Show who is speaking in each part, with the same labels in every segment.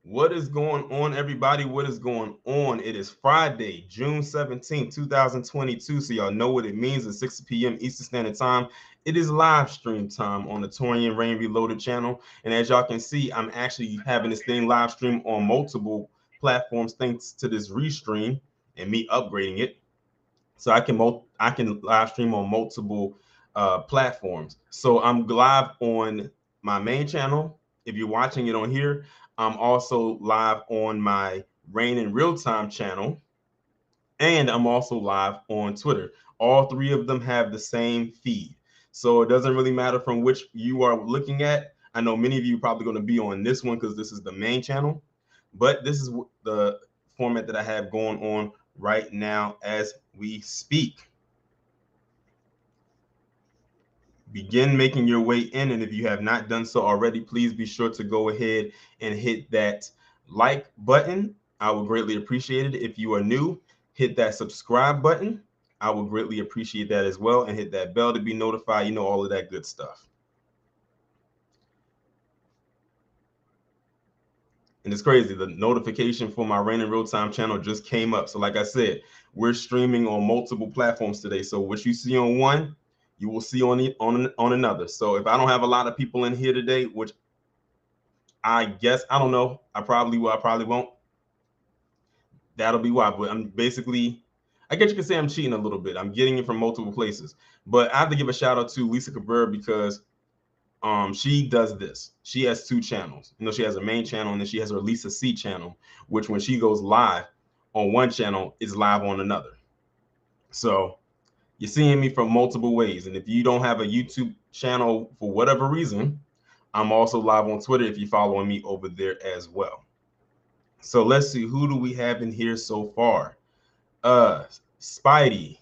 Speaker 1: What is going on, everybody? What is going on? It is Friday, June 17th, 2022. So y'all know what it means at 6 p.m. Eastern Standard Time. It is live stream time on the Torian Rain Reloaded channel. And as y'all can see, I'm actually having this thing live stream on multiple platforms thanks to this restream and me upgrading it. So I can live stream on multiple platforms. So I'm live on my main channel. If you're watching it on here, I'm also live on my Rain in Real Time channel, and I'm also live on Twitter. All three of them have the same feed. So it doesn't really matter from which you are looking at. I know many of you are probably going to be on this one because this is the main channel, but this is the format that I have going on right now as we speak. Begin making your way in, and if you have not done so already, please be sure to go ahead and hit that like button. I would greatly appreciate it. If you are new, hit that subscribe button. I would greatly appreciate that as well, and hit that bell to be notified, all of that good stuff. And it's crazy, the notification for my Rain in Real Time channel just came up. So like I said, we're streaming on multiple platforms today. So what you see on one, you will see on another. So if I don't have a lot of people in here today, which I guess, I don't know, I probably will, I probably won't, that'll be why. But I'm basically, I guess you could say I'm cheating a little bit. I'm getting it from multiple places. But I have to give a shout out to Lisa Cabrera because she does this. She has two channels. She has a main channel, and then she has her Lisa C channel, which when she goes live on one channel, is live on another. So you're seeing me from multiple ways. And if you don't have a YouTube channel for whatever reason, I'm also live on Twitter if you're following me over there as well. So let's see, who do we have in here so far? Spidey,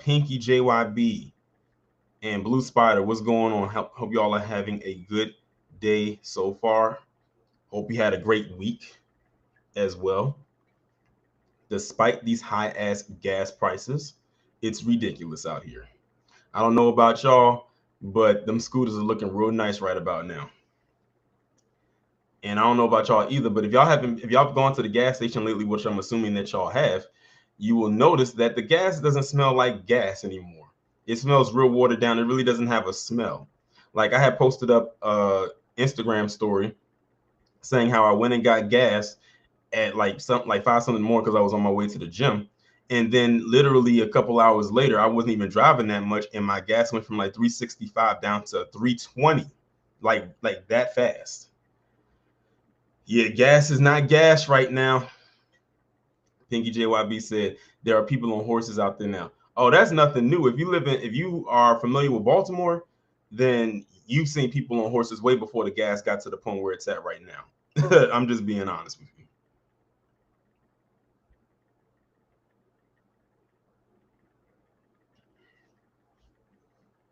Speaker 1: Pinky JYB, and Blue Spider. What's going on? Hope y'all are having a good day so far. Hope you had a great week as well. Despite these high ass gas prices, it's ridiculous out here. I don't know about y'all, but them scooters are looking real nice right about now. And I don't know about y'all either, but if y'all have gone to the gas station lately, which I'm assuming that y'all have, you will notice that the gas doesn't smell like gas anymore. It smells real watered down. It really doesn't have a smell. Like I had posted up a Instagram story saying how I went and got gas at like something like 5 something more because I was on my way to the gym. And then literally a couple hours later, I wasn't even driving that much, and my gas went from like 365 down to 320, like that fast. Yeah, gas is not gas right now. Pinky JYB said there are people on horses out there now. Oh, that's nothing new. If you are familiar with Baltimore, then you've seen people on horses way before the gas got to the point where it's at right now. I'm just being honest with you.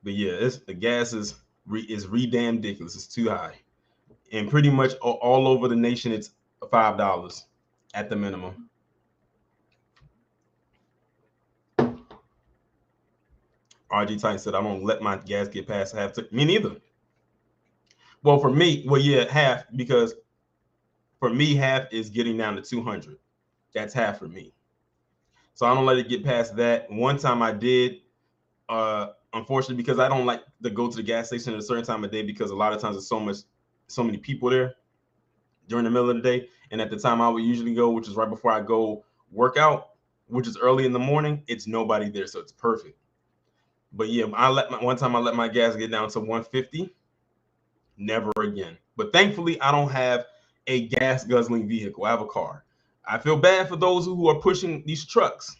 Speaker 1: But yeah, the gas is damn ridiculous. It's too high, and pretty much all over the nation, it's $5 at the minimum. RG Titan said, "I don't let my gas get past half." Me neither. Well, for me, yeah, half, because for me, half is getting down to 200. That's half for me. So I don't let it get past that. One time I did, unfortunately, because I don't like to go to the gas station at a certain time of day because a lot of times there's so many people there during the middle of the day. And at the time I would usually go, which is right before I go work out, which is early in the morning, it's nobody there. So it's perfect. But yeah, one time I let my gas get down to 150. Never again. But thankfully, I don't have a gas guzzling vehicle. I have a car. I feel bad for those who are pushing these trucks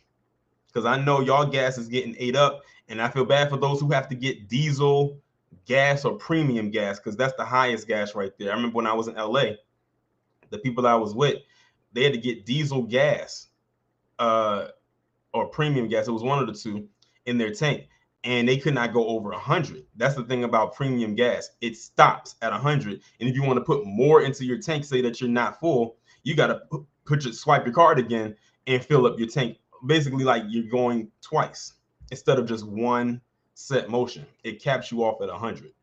Speaker 1: because I know y'all gas is getting ate up, and I feel bad for those who have to get diesel gas or premium gas because that's the highest gas right there. I remember when I was in LA, the people that I was with, they had to get diesel gas or premium gas. It was one of the two in their tank, and they could not go over 100. That's the thing about premium gas. It stops at 100. And if you want to put more into your tank, say that you're not full, you got to swipe your card again and fill up your tank. Basically, like you're going twice instead of just one set motion. It caps you off at 100.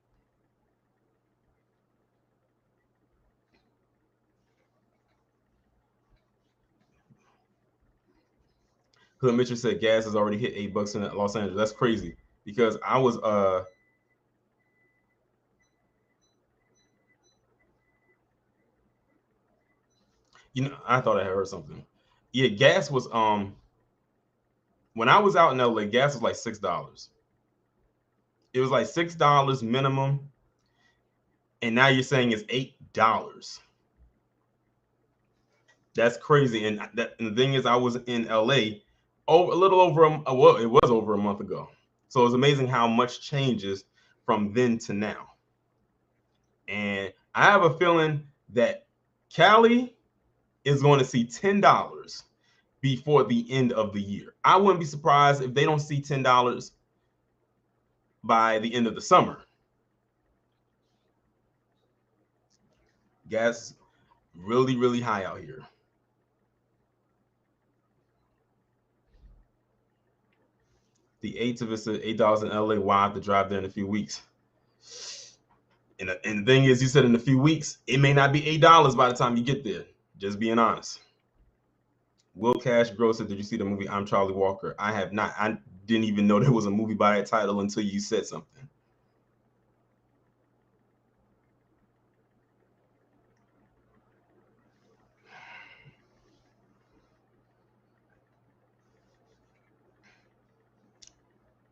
Speaker 1: Hood Mitchell said gas has already hit $8 in Los Angeles. That's crazy because I was I thought I heard something. Yeah, gas was when I was out in LA, gas was like $6. It was like $6 minimum, and now you're saying it's $8. That's crazy. And the thing is, I was in LA a little over well, it was over a month ago. So it's amazing how much changes from then to now. And I have a feeling that Cali is going to see $10 before the end of the year. I wouldn't be surprised if they don't see $10 by the end of the summer. Gas really, really high out here. The 8th of it said $8 in LA. Why I have to drive there in a few weeks? And the thing is, you said in a few weeks, it may not be $8 by the time you get there. Just being honest. Will Cash Grow said, did you see the movie I'm Charlie Walker? I have not. I didn't even know there was a movie by that title until you said something.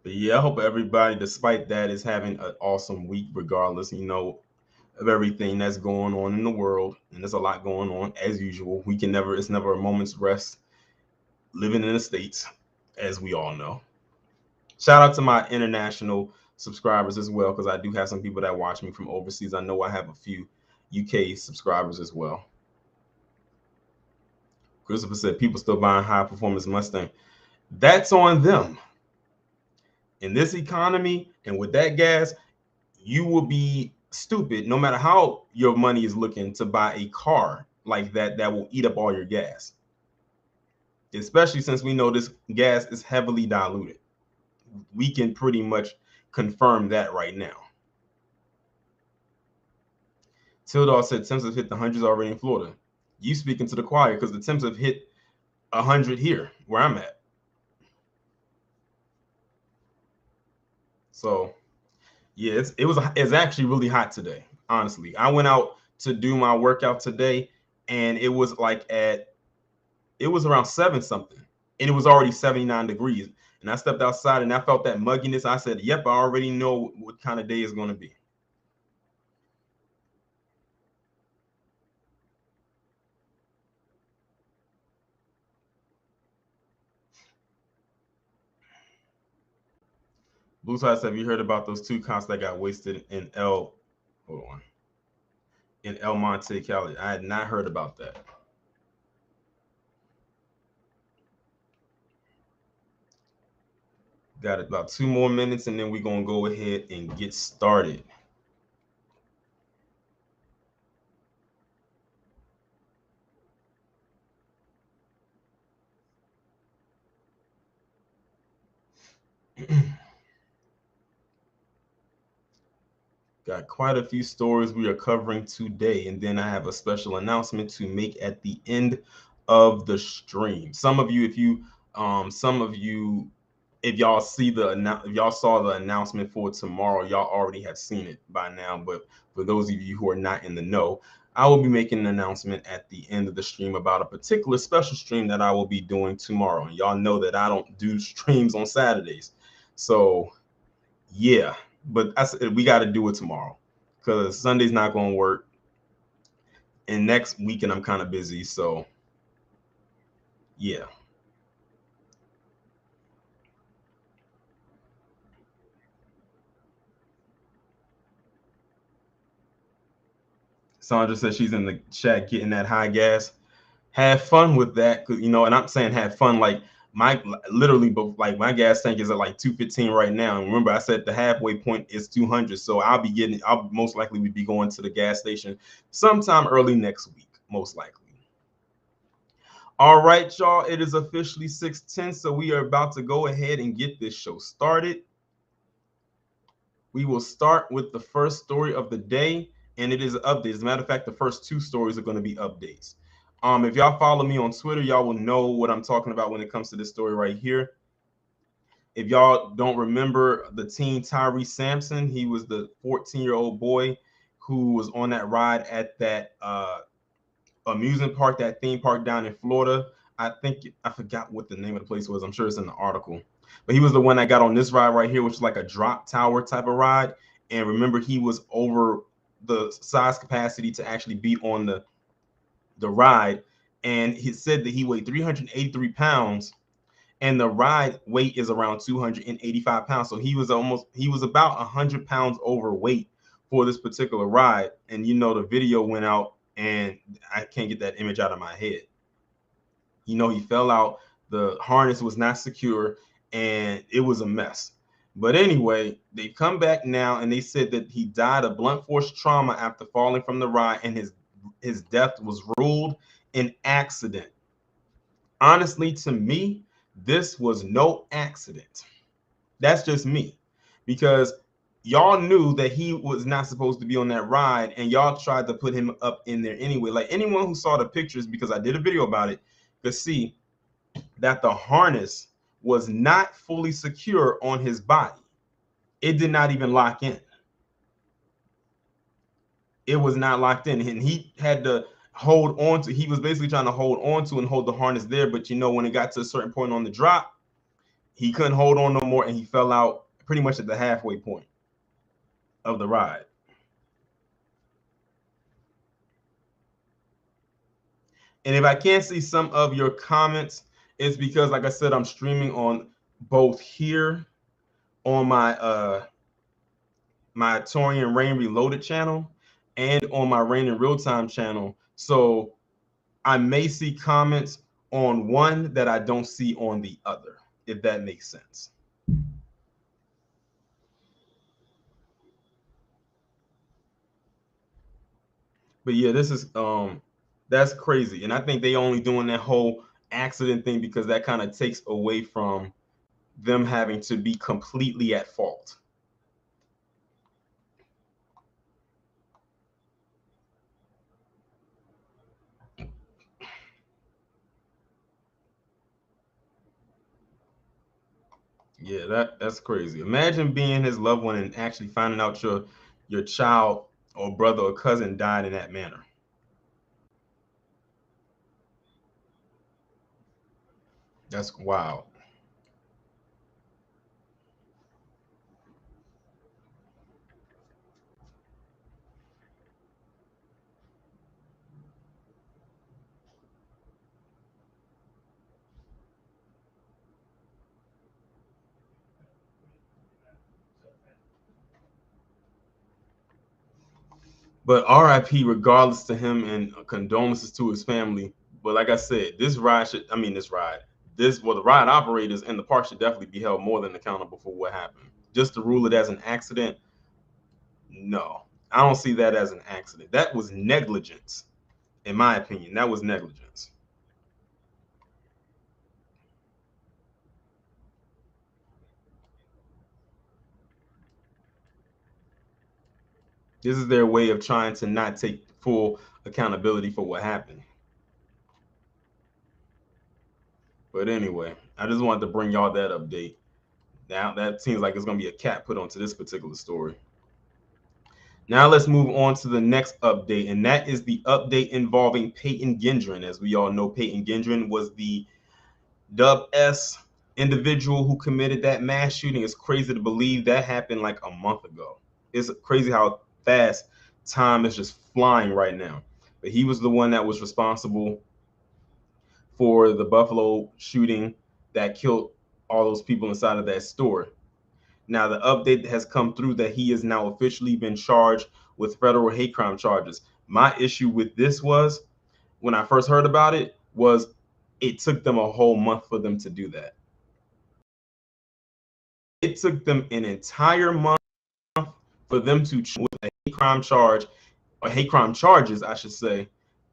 Speaker 1: But yeah, I hope everybody, despite that, is having an awesome week, regardless, of everything that's going on in the world. And there's a lot going on as usual. It's never a moment's rest living in the States, as we all know. Shout out to my international subscribers as well, because I do have some people that watch me from overseas. I know I have a few UK subscribers as well. Christopher said people still buying high performance Mustang. That's on them. In this economy and with that gas, you will be stupid, no matter how your money is looking, to buy a car like that will eat up all your gas. Especially since we know this gas is heavily diluted. We can pretty much confirm that right now. Tildall said temps have hit the hundreds already in Florida. You speaking to the choir, because the temps have hit 100 here where I'm at. So yeah, it's actually really hot today. Honestly, I went out to do my workout today, and it was around 7 something, and it was already 79 degrees. And I stepped outside and I felt that mugginess. I said, yep, I already know what kind of day it's going to be. Blue Sides, have you heard about those 2 cops that got wasted in El Monte, Cali? I had not heard about that. Got about 2 more minutes, and then we're going to go ahead and get started. Got quite a few stories we are covering today, and then I have a special announcement to make at the end of the stream. Some of you, if y'all saw the announcement for tomorrow, y'all already have seen it by now. But for those of you who are not in the know, I will be making an announcement at the end of the stream about a particular special stream that I will be doing tomorrow. And y'all know that I don't do streams on Saturdays, so yeah. But I said we got to do it tomorrow because Sunday's not going to work, and next weekend I'm kind of busy. So yeah. Sandra says she's in the chat getting that high gas. Have fun with that, and I'm saying have fun like my gas tank is at like 215 right now. And remember, I said the halfway point is 200, so I'll most likely be going to the gas station sometime early next week, most likely. All right, y'all, it is officially 6:10, so we are about to go ahead and get this show started. We will start with the first story of the day, and it is updates. As a matter of fact, the first 2 stories are going to be updates. If y'all follow me on Twitter, y'all will know what I'm talking about when it comes to this story right here. If y'all don't remember the teen Tyre Sampson, he was the 14-year-old boy who was on that ride at that amusement park, that theme park down in Florida. I forgot what the name of the place was. I'm sure it's in the article. But he was the one that got on this ride right here, which is like a drop tower type of ride. And remember, he was over the size capacity to actually be on the ride. And he said that he weighed 383 pounds and the ride weight is around 285 pounds. So he was about 100 pounds overweight for this particular ride. And you know, the video went out and I can't get that image out of my head. You know, he fell out, the harness was not secure, and it was a mess. But anyway, they come back now and they said that he died of blunt force trauma after falling from the ride, and his death was ruled an accident. Honestly, to me, this was no accident. That's just me, because y'all knew that he was not supposed to be on that ride, and y'all tried to put him up in there anyway. Like, anyone who saw the pictures, because I did a video about it, could see that the harness was not fully secure on his body. It did not even lock in. It was not locked in, and he had to hold on to. He was basically trying to hold on to and hold the harness there, but you know, when it got to a certain point on the drop, he couldn't hold on no more, and he fell out pretty much at the halfway point of the ride. And if I can't see some of your comments, it's because, like I said, I'm streaming on both here on my my Torian Rain Reloaded channel and on my Rain in Real Time channel. So I may see comments on one that I don't see on the other, if that makes sense. But yeah, this is that's crazy. And I think they only doing that whole accident thing because that kind of takes away from them having to be completely at fault. Yeah, that's crazy. Imagine being his loved one and actually finding out your child or brother or cousin died in that manner. That's wild. But RIP regardless to him, and condolences to his family. But like I said, this ride should, I mean, this ride, this, well, the ride operators and the park should definitely be held more than accountable for what happened. Just to rule it as an accident, no, I don't see that as an accident. That was negligence, in my opinion. That was negligence. This is their way of trying to not take full accountability for what happened. But anyway, I just wanted to bring y'all that update. Now that seems like it's going to be a cap put onto this particular story. Now let's move on to the next update, and that is the update involving Payton Gendron. As we all know, Payton Gendron was the Dub S individual who committed that mass shooting. It's crazy to believe that happened like a month ago. It's crazy how fast time is just flying right now. But he was the one that was responsible for the Buffalo shooting that killed all those people inside of that store. Now, the update has come through that he has now officially been charged with federal hate crime charges. My issue with this was, when I first heard about it, was it took them a whole month for them to do that. It took them an entire month for them to with a hate crime charge, or hate crime charges, I should say,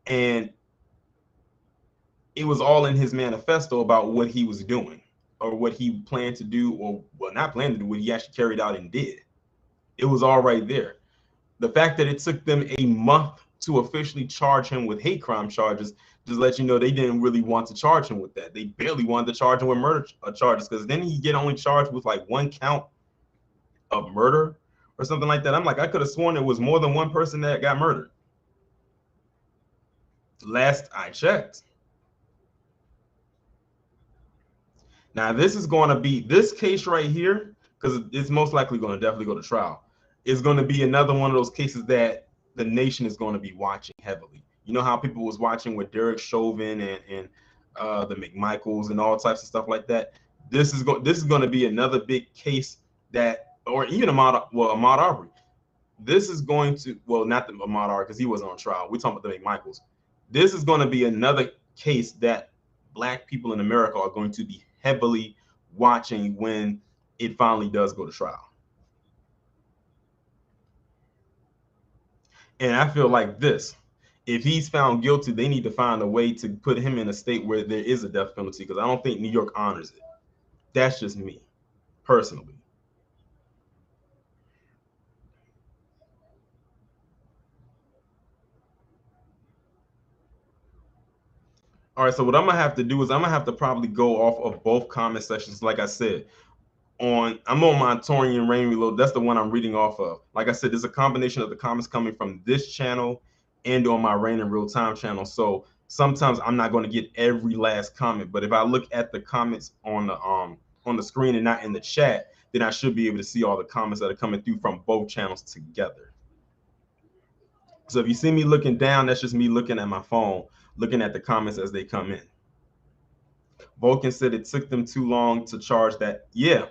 Speaker 1: and it was all in his manifesto about what he was doing or what he planned to do, or well, not planned to do, what he actually carried out and did. It was all right there. The fact that it took them a month to officially charge him with hate crime charges Just let you know they didn't really want to charge him with that. They barely wanted to charge him with murder charges, because then he get only charged with like one count of murder or something like that. I'm like, I could have sworn it was more than one person that got murdered. Last I checked. Now this is going to be, this case right here, because it's most likely going to definitely go to trial, is going to be another one of those cases that the nation is going to be watching heavily. You know how people was watching with Derek Chauvin and the McMichaels and all types of stuff like that. This is going to be another big case that, or even Ahmaud Arbery. This is going to, well, not the Ahmaud Arbery because he wasn't on trial. We're talking about the McMichaels. This is going to be another case that Black people in America are going to be heavily watching when it finally does go to trial. And I feel like this, if he's found guilty, they need to find a way to put him in a state where there is a death penalty, because I don't think New York honors it. That's just me, personally. All right, so what I'm gonna have to do is I'm gonna have to probably go off of both comment sections. Like I said, I'm on my Torian Rain Reload. That's the one I'm reading off of. Like I said, there's a combination of the comments coming from this channel and on my Rain in Real Time channel. So sometimes I'm not going to get every last comment, but if I look at the comments on the screen and not in the chat, then I should be able to see all the comments that are coming through from both channels together. So if you see me looking down, that's just me looking at my phone, looking at the comments as they come in. Vulcan said it took them too long to charge that. Yeah,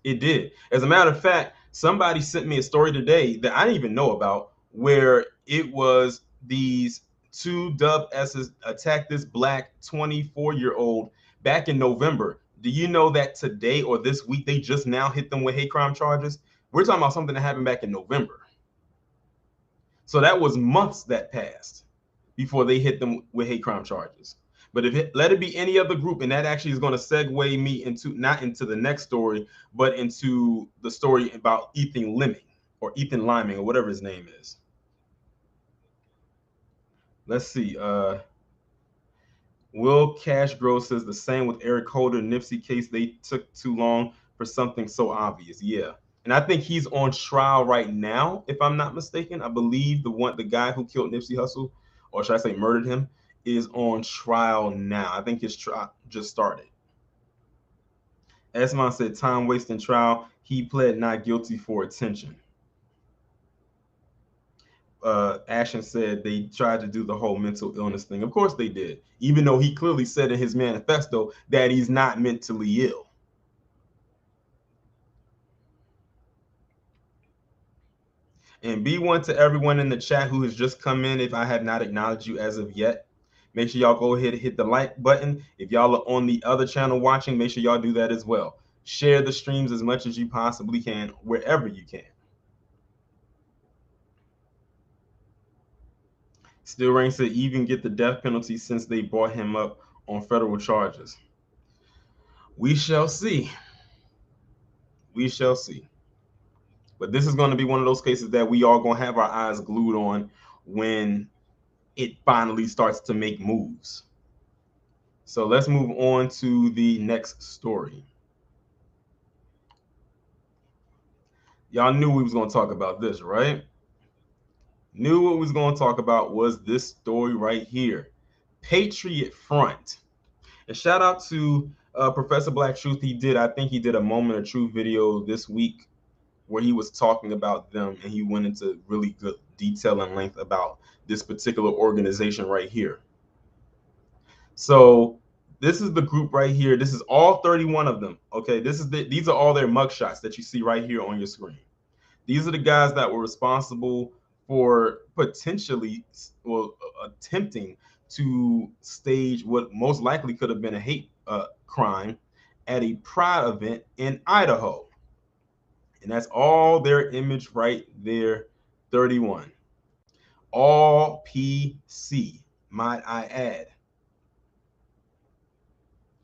Speaker 1: it did. As a matter of fact, somebody sent me a story today that I didn't even know about, where it was these two Dub S's attacked this Black 24-year-old back in November. Do you know that today or this week they just now hit them with hate crime charges? We're talking about something that happened back in November. So that was months that passed before they hit them with hate crime charges. But let it be any other group, and that actually is going to segue me into not into the next story, but into the story about Ethan Liming, or whatever his name is. Let's see. Will Cashgrove says the same with Eric Holder Nipsey case. They took too long for something so obvious. Yeah. And I think he's on trial right now, if I'm not mistaken. I believe the guy who killed Nipsey Hussle, or should I say murdered him, is on trial now. I think his trial just started. Esmond said time wasting trial. He pled not guilty for attention. Ashton said they tried to do the whole mental illness thing. Of course they did, even though he clearly said in his manifesto that he's not mentally ill. And be one to everyone in the chat who has just come in. If I have not acknowledged you as of yet, make sure y'all go ahead and hit the like button. If y'all are on the other channel watching, make sure y'all do that as well. Share the streams as much as you possibly can, wherever you can. Still Rain said even get the death penalty since they brought him up on federal charges. We shall see. We shall see. But this is going to be one of those cases that we are going to have our eyes glued on when it finally starts to make moves. So let's move on to the next story. Y'all knew we was going to talk about this, right? Knew what we was going to talk about was this story right here. Patriot Front. And shout out to Professor Black Truth. I think he did a Moment of Truth video this week where he was talking about them, and he went into really good detail and length about this particular organization right here. So this is the group right here. This is all 31 of them. Okay, these are all their mugshots that you see right here on your screen. These are the guys that were responsible for potentially, well, attempting to stage what most likely could have been a hate crime at a pride event in Idaho. And that's all their image right there, 31. All PC, might I add.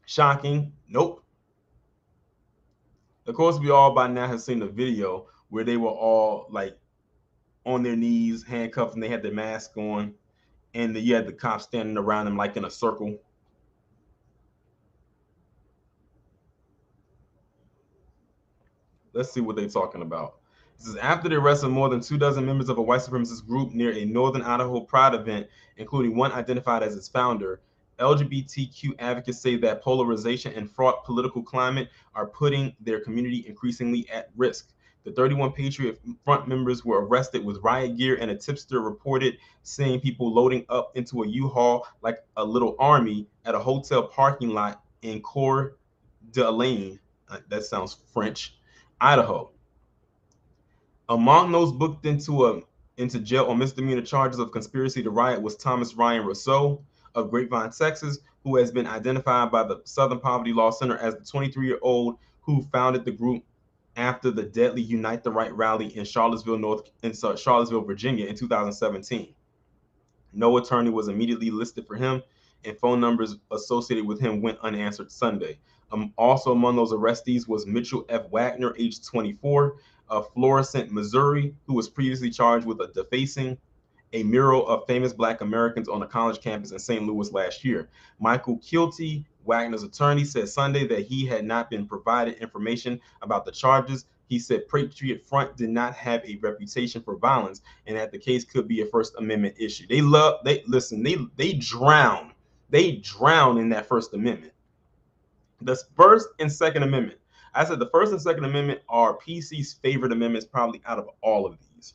Speaker 1: Shocking? Nope. Of course, we all by now have seen the video where they were all like on their knees, handcuffed, and they had their mask on. and you had the cops standing around him like in a circle. Let's see what they're talking about. This is after the arrest of more than 24 members of a white supremacist group near a Northern Idaho Pride event, including one identified as its founder. LGBTQ advocates say that polarization and fraught political climate are putting their community increasingly at risk. The 31 Patriot Front members were arrested with riot gear, and a tipster reported seeing people loading up into a U-Haul like a little army at a hotel parking lot in Coeur d'Alene. That sounds French. Idaho. Among those booked into jail on misdemeanor charges of conspiracy to riot was Thomas Ryan Rousseau of Grapevine, Texas, who has been identified by the Southern Poverty Law Center as the 23-year-old who founded the group after the deadly Unite the Right rally in Charlottesville, Virginia in 2017. No attorney was immediately listed for him, and phone numbers associated with him went unanswered Sunday. Also among those arrestees was Mitchell F. Wagner, age 24, of Florissant, Missouri, who was previously charged with defacing a mural of famous Black Americans on a college campus in St. Louis last year. Michael Kilty, Wagner's attorney, said Sunday that he had not been provided information about the charges. He said Patriot Front did not have a reputation for violence and that the case could be a First Amendment issue. They drown. They drown in that First Amendment. The First and Second Amendment. I said the First and Second Amendment are PC's favorite amendments probably out of all of these.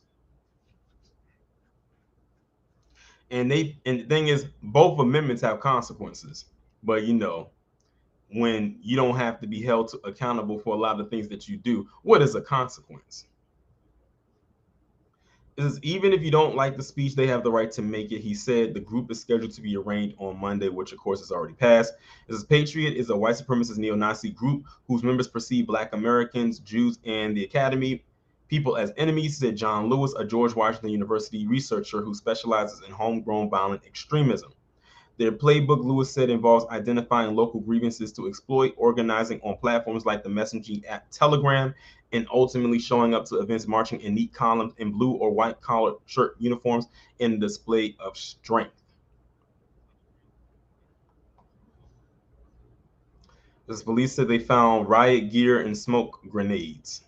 Speaker 1: And the thing is, both amendments have consequences. But when you don't have to be held accountable for a lot of the things that you do, what is a consequence? Is even if you don't like the speech, they have the right to make it. He said the group is scheduled to be arraigned on Monday, which of course is already passed. This Patriot is a white supremacist neo-Nazi group whose members perceive Black Americans, Jews, and the Academy people as enemies, said John Lewis, a George Washington University researcher who specializes in homegrown violent extremism. Their playbook, Lewis said, involves identifying local grievances to exploit, organizing on platforms like the messaging app Telegram, and ultimately showing up to events marching in neat columns in blue or white collared shirt uniforms in a display of strength. The police said they found riot gear and smoke grenades.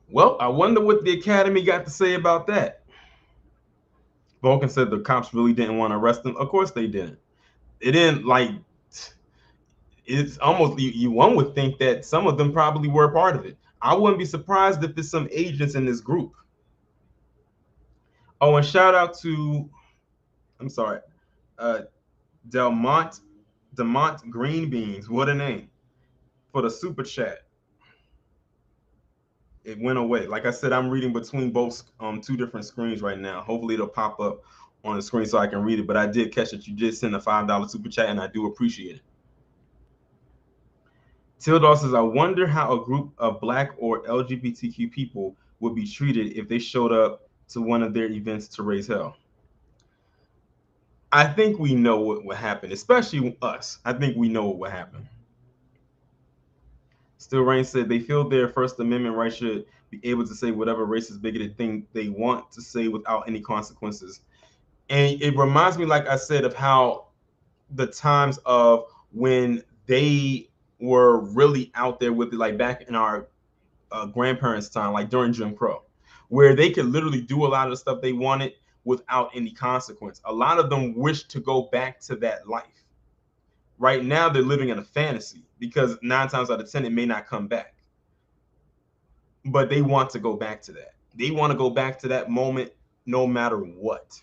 Speaker 1: Well, I wonder what the Academy got to say about that. Vulcan said the cops really didn't want to arrest them. Of course they didn't. It didn't like. It's almost one would think that some of them probably were part of it. I wouldn't be surprised if there's some agents in this group. Oh, and shout out to, I'm sorry, uh, Demont Green Beans. What a name for the super chat. It went away. Like I said, I'm reading between both two different screens right now. Hopefully it'll pop up on the screen so I can read it. But I did catch that you did send a $5 super chat, and I do appreciate it. Tildor says, I wonder how a group of Black or LGBTQ people would be treated if they showed up to one of their events to raise hell. I think we know what would happen, especially us. I think we know what would happen. Still Rain said they feel their First Amendment right should be able to say whatever racist, bigoted thing they want to say without any consequences. And it reminds me, like I said, of how the times of when they were really out there with it, like back in our grandparents' time, like during Jim Crow, where they could literally do a lot of the stuff they wanted without any consequence. A lot of them wish to go back to that life. Right now, they're living in a fantasy because 9 times out of 10, it may not come back. But they want to go back to that. They want to go back to that moment no matter what.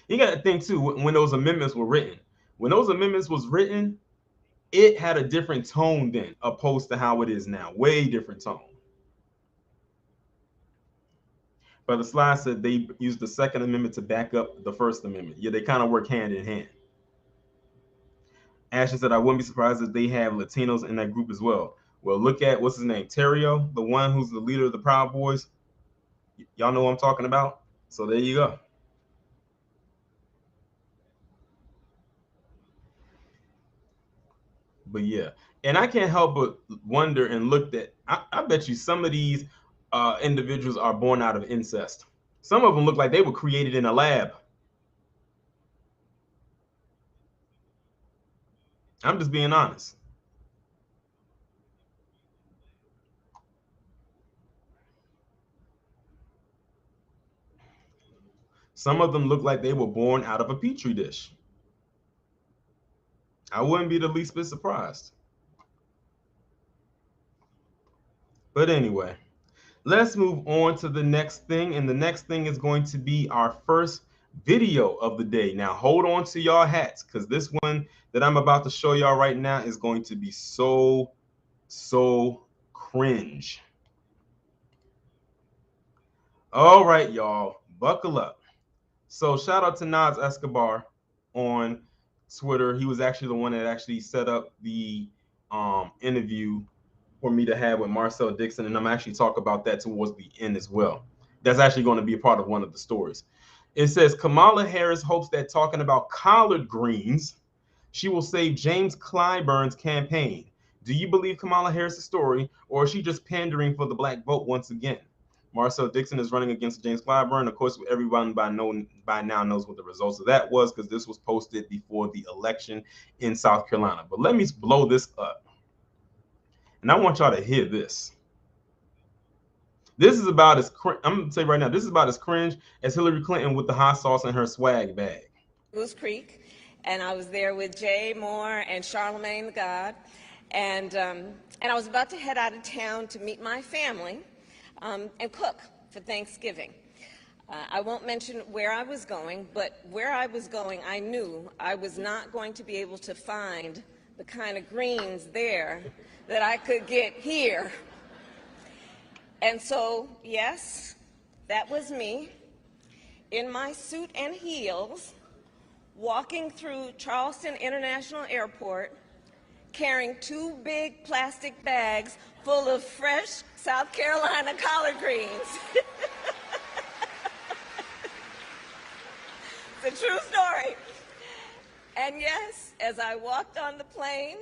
Speaker 1: You got to think, too, when those amendments were written. When those amendments was written, it had a different tone then, opposed to how it is now. Way different tone. But the slide said they used the Second Amendment to back up the First Amendment. Yeah, they kind of work hand in hand. Ashton said, I wouldn't be surprised if they have Latinos in that group as well. Well, look at, what's his name? Terrio, the one who's the leader of the Proud Boys. Y'all know what I'm talking about? So there you go. But yeah, And I can't help but wonder and look at, I bet you some of these individuals are born out of incest. Some of them look like they were created in a lab. I'm just being honest. Some of them look like they were born out of a petri dish. I wouldn't be the least bit surprised. But anyway, let's move on to the next thing. And the next thing is going to be our first video of the day. Now, hold on to y'all hats, because this one that I'm about to show y'all right now is going to be so cringe. All right, y'all, buckle up. So shout out to Nas Escobar on Twitter. He was actually the one that actually set up the interview for me to have with Marcel Dixon, and I'm actually talk about that towards the end as well. That's actually going to be a part of one of the stories. It says Kamala Harris hopes that talking about collard greens, she will save James Clyburn's campaign. Do you believe Kamala Harris' story, or is she just pandering for the black vote once again? Marcel Dixon is running against James Clyburn. Of course, everyone by now knows what the results of that was, because this was posted before the election in South Carolina. But let me blow this up. And I want y'all to hear this. This is about as I'm gonna say right now, this is about as cringe as Hillary Clinton with the hot sauce in her swag bag.
Speaker 2: Goose Creek, and I was there with Jay Moore and Charlemagne the God, and I was about to head out of town to meet my family and cook for Thanksgiving. I won't mention where I was going, but where I was going, I knew I was not going to be able to find the kind of greens there that I could get here. And so, yes, that was me in my suit and heels, walking through Charleston International Airport, carrying 2 big plastic bags full of fresh South Carolina collard greens. It's a true story. And yes, as I walked on the plane,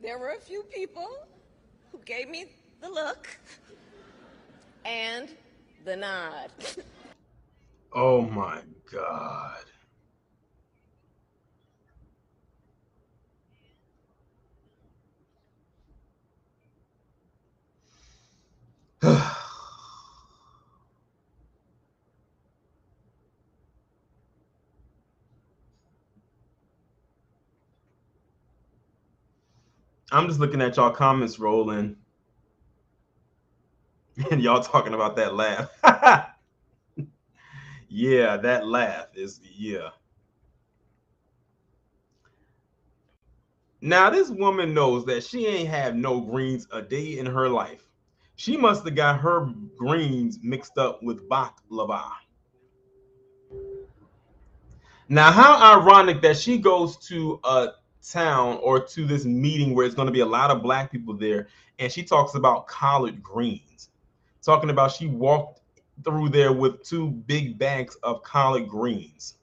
Speaker 2: there were a few people who gave me the look and the nod.
Speaker 1: Oh my God. I'm just looking at y'all comments rolling, and y'all talking about that laugh. Yeah, that laugh is, yeah. Now this woman knows that she ain't have no greens a day in her life. She must have got her greens mixed up with baklava. Now, how ironic that she goes to a town or to this meeting where it's going to be a lot of black people there, and she talks about collard greens, talking about she walked through there with 2 big bags of collard greens.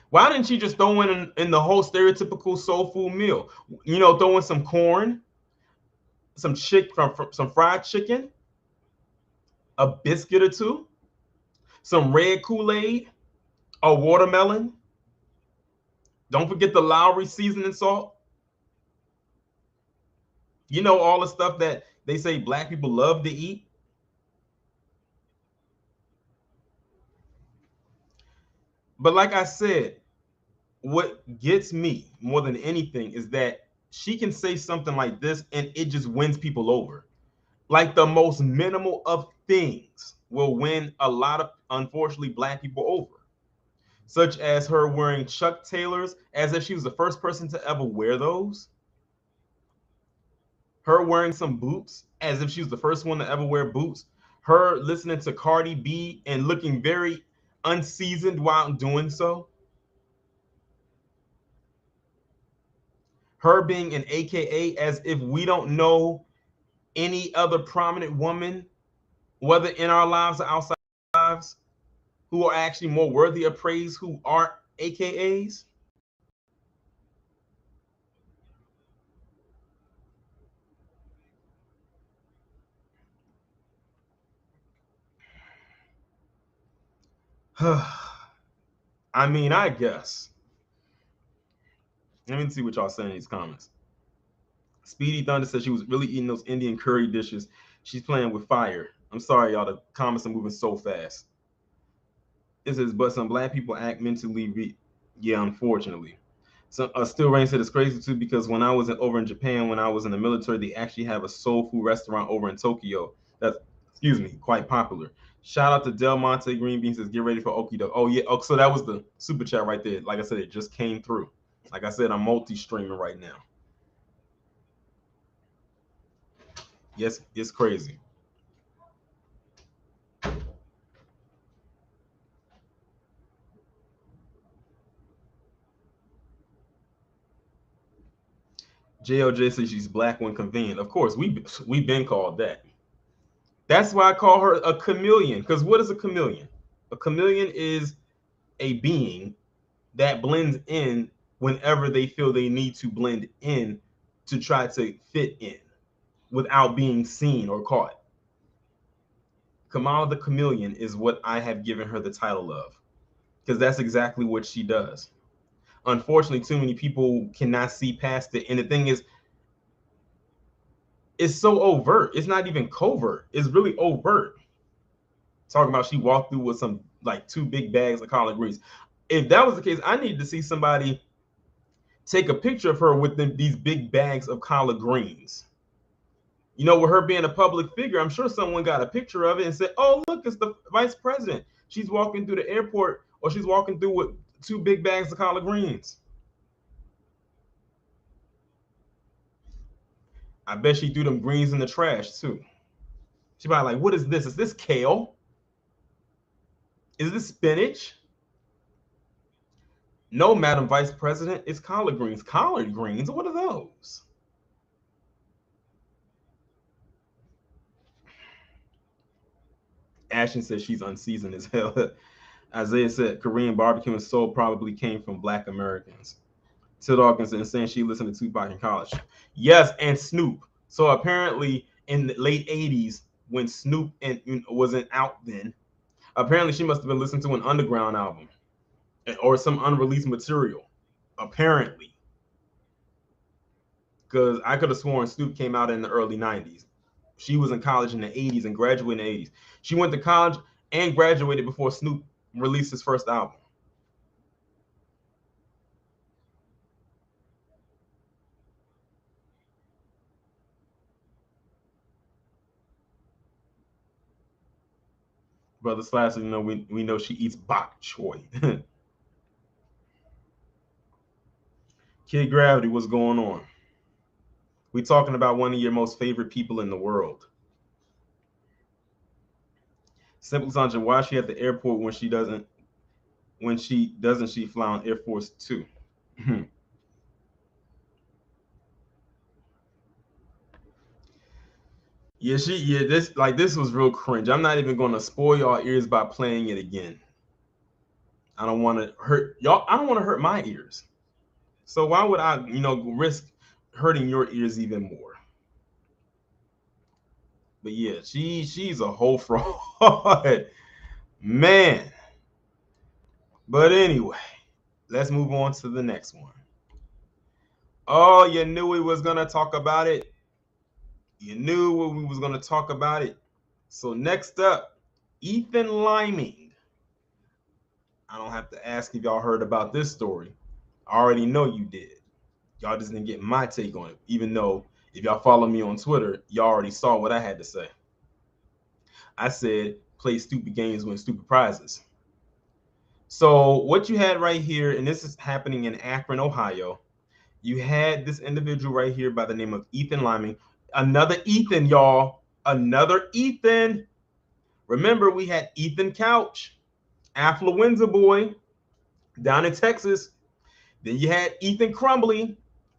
Speaker 1: Why didn't she just throw in the whole stereotypical soul food meal? You know, throw in some corn, some some fried chicken, a biscuit or 2, some red Kool-Aid, a watermelon. Don't forget the Lowry seasoning salt. You know, all the stuff that they say black people love to eat. But like I said, what gets me more than anything is that she can say something like this and it just wins people over. Like the most minimal of things will win a lot of, unfortunately, black people over. Such as her wearing Chuck Taylors as if she was the first person to ever wear those. Her wearing some boots as if she was the first one to ever wear boots. Her listening to Cardi B and looking very unseasoned while doing so. Her being an AKA as if we don't know any other prominent woman, whether in our lives or outside our lives, who are actually more worthy of praise, who aren't AKAs. I mean, I guess. Let me see what y'all saying in these comments. Speedy Thunder said she was really eating those Indian curry dishes. She's playing with fire. I'm sorry, y'all. The comments are moving so fast. It says, but some black people act mentally. Yeah, unfortunately. So Still Rain said it's crazy too because when I was over in Japan, when I was in the military, they actually have a soul food restaurant over in Tokyo. That's, excuse me, quite popular. Shout out to Del Monte Green Bean says, get ready for Okido. Oh yeah, so that was the super chat right there. Like I said, it just came through. Like I said, I'm multi-streaming right now. Yes, it's crazy. JLJ says she's black when convenient. Of course, we've been called that. That's why I call her a chameleon. Because what is a chameleon? A chameleon is a being that blends in whenever they feel they need to blend in to try to fit in without being seen or caught. Kamala the chameleon is what I have given her the title of because that's exactly what she does. Unfortunately, too many people cannot see past it. And the thing is, it's so overt. It's not even covert. It's really overt. Talking about she walked through with some like 2 big bags of collard greens. If that was the case, I need to see somebody take a picture of her with these big bags of collard greens. You know, with her being a public figure, I'm sure someone got a picture of it and said, oh, look, it's the vice president. She's walking through the airport or she's walking through with 2 big bags of collard greens. I bet she threw them greens in the trash too. She probably like, what is this? Is this kale? Is this spinach? No, Madam Vice President, it's collard greens. Collard greens? What are those? Ashton says she's unseasoned as hell. Isaiah said Korean barbecue and soul probably came from Black Americans. Till Dawkins is saying she listened to Tupac in college. Yes, and Snoop. So apparently in the late 80s, when Snoop wasn't out then, apparently she must have been listening to an underground album or some unreleased material. Apparently. Because I could have sworn Snoop came out in the early 90s. She was in college in the 80s and graduated in the 80s. She went to college and graduated before Snoop released his first album. Brother Slash, you know, we know she eats bok choy. Kid Gravity, what's going on? We talking about one of your most favorite people in the world. Simple Sandra, why is she at the airport when she doesn't she fly on Air Force 2? This was real cringe. I'm not even gonna spoil y'all ears by playing it again. I don't want to hurt y'all. I don't want to hurt my ears. So why would I, risk hurting your ears even more? But yeah, she's a whole fraud. Man. But anyway, let's move on to the next one. Oh, you knew we was gonna talk about it. You knew we was gonna talk about it. So next up, Ethan Liming. I don't have to ask if y'all heard about this story. I already know you did. Y'all just didn't get my take on it, even though if y'all follow me on Twitter, y'all already saw what I had to say. I said, play stupid games, win stupid prizes. So what you had right here, and this is happening in Akron, Ohio, you had this individual right here by the name of Ethan Liming. Another Ethan, y'all. Another Ethan. Remember, we had Ethan Couch, Affluenza Boy, down in Texas. Then you had Ethan Crumbly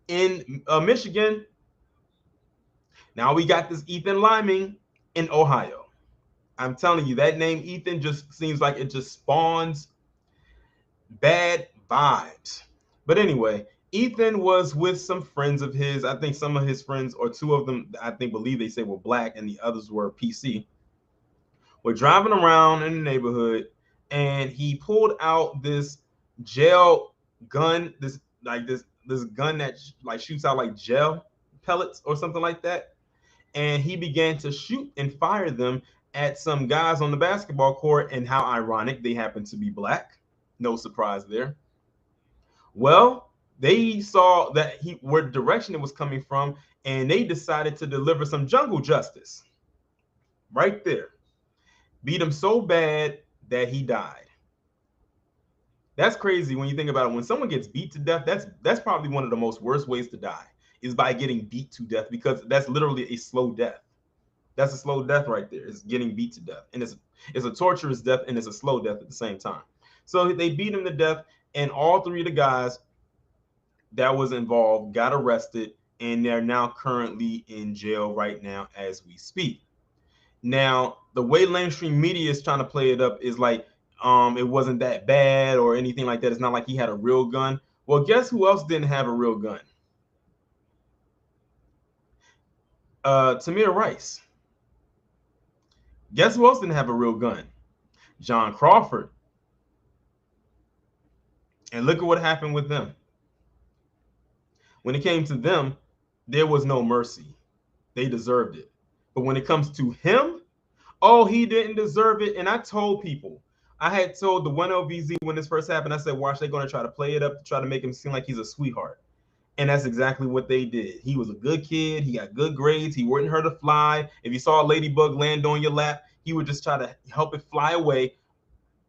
Speaker 1: in Michigan. Now we got this Ethan Liming in Ohio. I'm telling you, that name Ethan just seems like it just spawns bad vibes. But anyway, Ethan was with some friends of his. I think some of his friends, or 2 of them, believe they say were black and the others were PC. We're driving around in the neighborhood. and he pulled out this gel gun, this gun that like shoots out like gel pellets or something like that, and he began to shoot and fire them at some guys on the basketball court. And how ironic, they happen to be black. No surprise there. Well, they saw that he where direction it was coming from, and they decided to deliver some jungle justice right there. Beat him so bad that he died. That's crazy when you think about it. When someone gets beat to death, that's probably one of the most worst ways to die, is by getting beat to death, because that's literally a slow death. That's a slow death right there. It's getting beat to death, and it's a torturous death, and it's a slow death at the same time. So they beat him to death, and all three of the guys that was involved got arrested, and they're now currently in jail right now as we speak. Now, the way mainstream media is trying to play it up is like, it wasn't that bad or anything like that. It's not like he had a real gun. Well, guess who else didn't have a real gun? Tamir Rice. Guess who else didn't have a real gun? John Crawford. And look at what happened with them. When it came to them, there was no mercy. They deserved it. But when it comes to him, oh, he didn't deserve it. And I told people, I had told the 1LVZ when this first happened, I said, watch, they're going to try to play it up to try to make him seem like he's a sweetheart. And that's exactly what they did. He was a good kid. He got good grades. He wouldn't hurt a fly. If you saw a ladybug land on your lap, he would just try to help it fly away.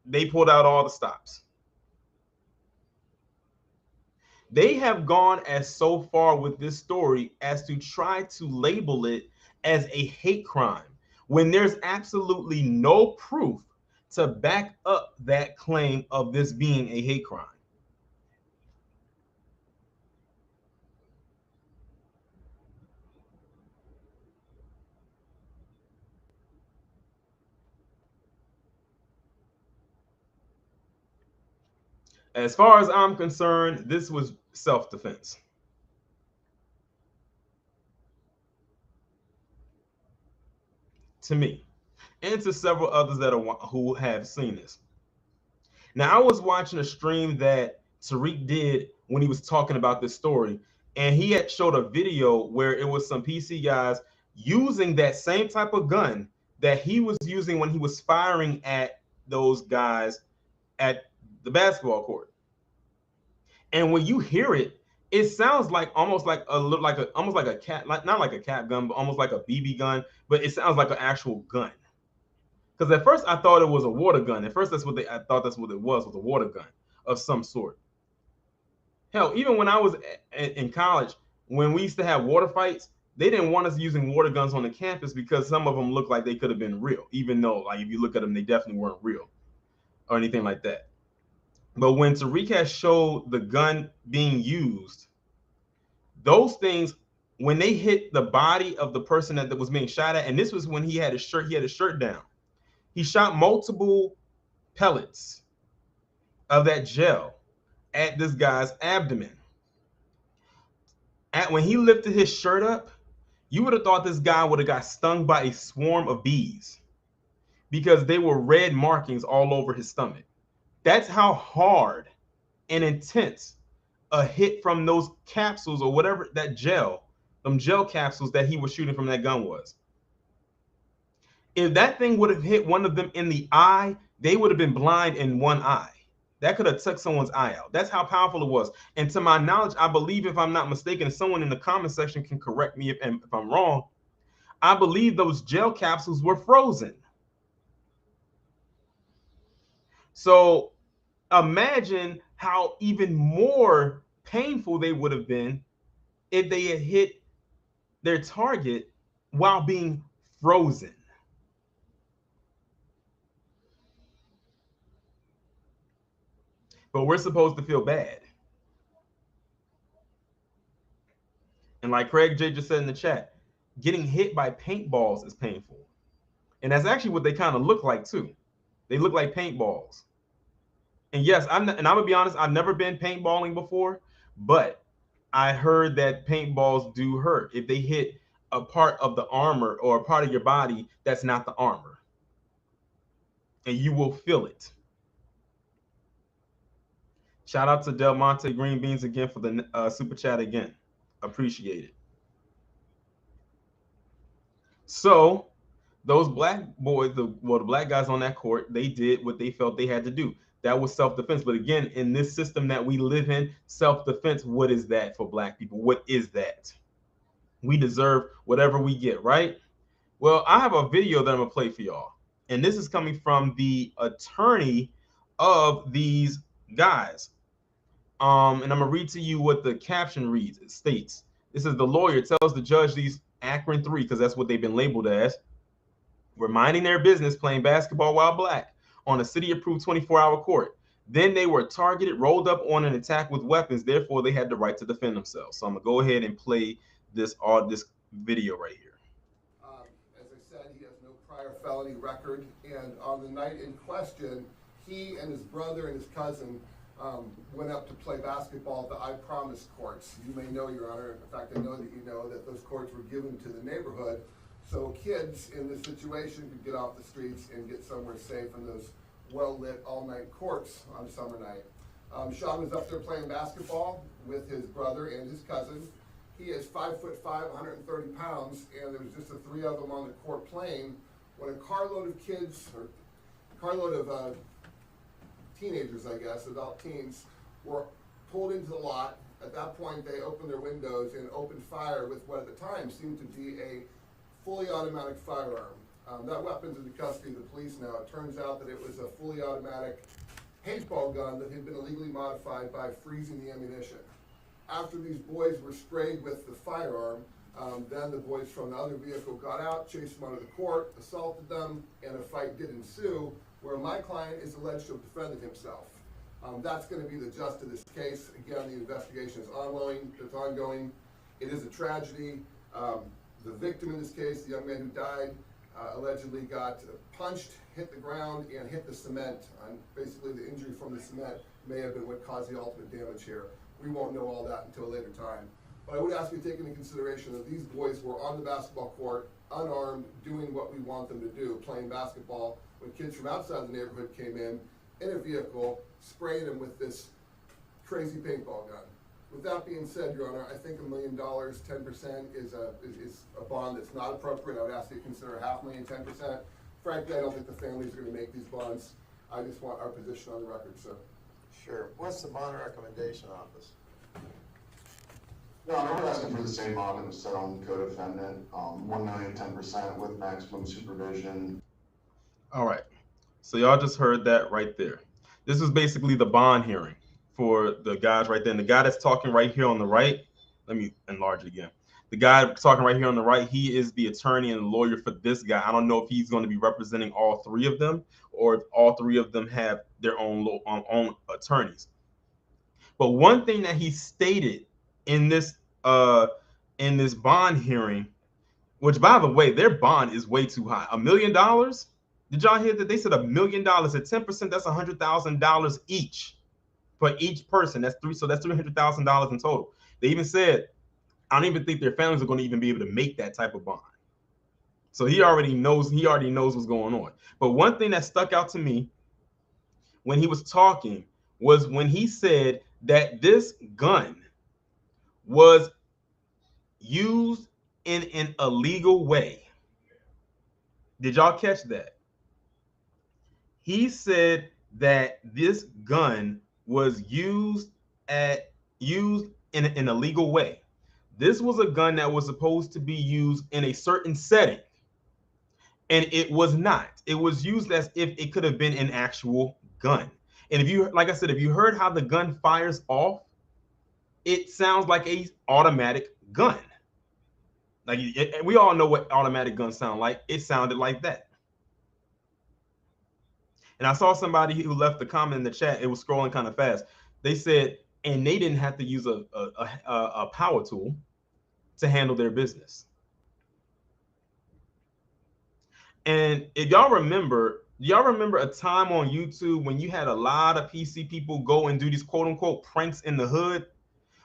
Speaker 1: They pulled out all the stops. They have gone as so far with this story as to try to label it as a hate crime, when there's absolutely no proof to back up that claim of this being a hate crime. As far as I'm concerned, this was self-defense. To me, and to several others that are who have seen this. Now, I was watching a stream that Tariq did when he was talking about this story, and he had showed a video where it was some PC guys using that same type of gun that he was using when he was firing at those guys at the basketball court. And when you hear it, it sounds like almost like almost like a cat, like not like a cat gun, but almost like a BB gun, but it sounds like an actual gun. Because at first I thought it was a water gun. At first I thought that's what it was a water gun of some sort. Hell, even when I was in college, when we used to have water fights, they didn't want us using water guns on the campus because some of them looked like they could have been real, even though, like, if you look at them, they definitely weren't real or anything like that. But when Tariq has showed the gun being used, those things, when they hit the body of the person that was being shot at, and this was when he had his shirt down, he shot multiple pellets of that gel at this guy's abdomen. When he lifted his shirt up, you would have thought this guy would have got stung by a swarm of bees, because they were red markings all over his stomach. That's how hard and intense a hit from those capsules or whatever, that gel, them gel capsules that he was shooting from that gun was. If that thing would have hit one of them in the eye, they would have been blind in one eye. That could have took someone's eye out. That's how powerful it was. And to my knowledge, I believe, if I'm not mistaken, if someone in the comment section can correct me if I'm wrong, I believe those gel capsules were frozen. So imagine how even more painful they would have been if they had hit their target while being frozen. But we're supposed to feel bad. And like Craig J just said in the chat, getting hit by paintballs is painful. And that's actually what they kind of look like too. They look like paintballs. And yes, I'm gonna be honest, I've never been paintballing before, but I heard that paintballs do hurt if they hit a part of the armor or a part of your body that's not the armor. And you will feel it. Shout out to Del Monte Green Beans again for the super chat again. Appreciate it. So those black boys, the black guys on that court, they did what they felt they had to do. That was self-defense. But again, in this system that we live in, self-defense, what is that for black people? What is that? We deserve whatever we get, right? Well, I have a video that I'm gonna play for y'all. And this is coming from the attorney of these guys. And I'm gonna read to you what the caption reads. It states, this is the lawyer tells the judge these Akron 3, because that's what they've been labeled as, were minding their business playing basketball while black on a city-approved 24-hour court. Then they were targeted, rolled up on, and attacked with weapons. Therefore, they had the right to defend themselves. So I'm gonna go ahead and play this video right here.
Speaker 3: As I said, he has no prior felony record, and on the night in question, he and his brother and his cousin went up to play basketball at the I Promise courts. You may know, Your Honor, in fact, I know that you know that those courts were given to the neighborhood, so kids in this situation could get off the streets and get somewhere safe in those well-lit all-night courts on a summer night. Sean was up there playing basketball with his brother and his cousin. He is 5'5", 130 pounds, and there was just the three of them on the court playing when a carload of kids, or carload of teenagers, I guess, adult teens, were pulled into the lot. At that point, they opened their windows and opened fire with what at the time seemed to be a fully automatic firearm. That weapon's in the custody of the police now. It turns out that it was a fully automatic paintball gun that had been illegally modified by freezing the ammunition. After these boys were sprayed with the firearm, then the boys from the other vehicle got out, chased them out of the court, assaulted them, and a fight did ensue, where my client is alleged to have defended himself. That's going to be the gist of this case. Again, the investigation is ongoing. It is a tragedy. The victim in this case, the young man who died, allegedly got punched, hit the ground, and hit the cement. Basically, the injury from the cement may have been what caused the ultimate damage here. We won't know all that until a later time. But I would ask you to take into consideration that these boys were on the basketball court, unarmed, doing what we want them to do, playing basketball, when kids from outside the neighborhood came in a vehicle, spraying them with this crazy paintball gun. With that being said, Your Honor, I think $1 million, 10% is a bond that's not appropriate. I would ask you to consider $500,000, 10%. Frankly, I don't think the families are going to make these bonds. I just want our position on the record, sir.
Speaker 4: Sure. What's the bond recommendation office?
Speaker 5: No, I'm asking for the same bond as set on co-defendant, $1 million, 10% with maximum supervision.
Speaker 1: All right. So y'all just heard that right there. This was basically the bond hearing for the guys right there. And the guy that's talking right here on the right, let me enlarge it again. The guy talking right here on the right, he is the attorney and lawyer for this guy. I don't know if he's going to be representing all three of them or if all three of them have their own attorneys. But one thing that he stated in this bond hearing, which by the way, their bond is way too high. $1 million. Did y'all hear that? They said $1 million at 10%. That's $100,000 each for each person. That's $300,000 in total. They even said, I don't even think their families are going to even be able to make that type of bond. So he already knows what's going on. But one thing that stuck out to me when he was talking was when he said that this gun was used in an illegal way. Did y'all catch that? He said that this gun was used in an illegal way. This was a gun that was supposed to be used in a certain setting, and it was not. It was used as if it could have been an actual gun. And if you, like I said, if you heard how the gun fires off, it sounds like a automatic gun. Like we all know what automatic guns sound like. It sounded like that. And I saw somebody who left a comment in the chat. It was scrolling kind of fast. They said, and they didn't have to use a power tool to handle their business. And if y'all remember a time on YouTube when you had a lot of PC people go and do these quote unquote pranks in the hood,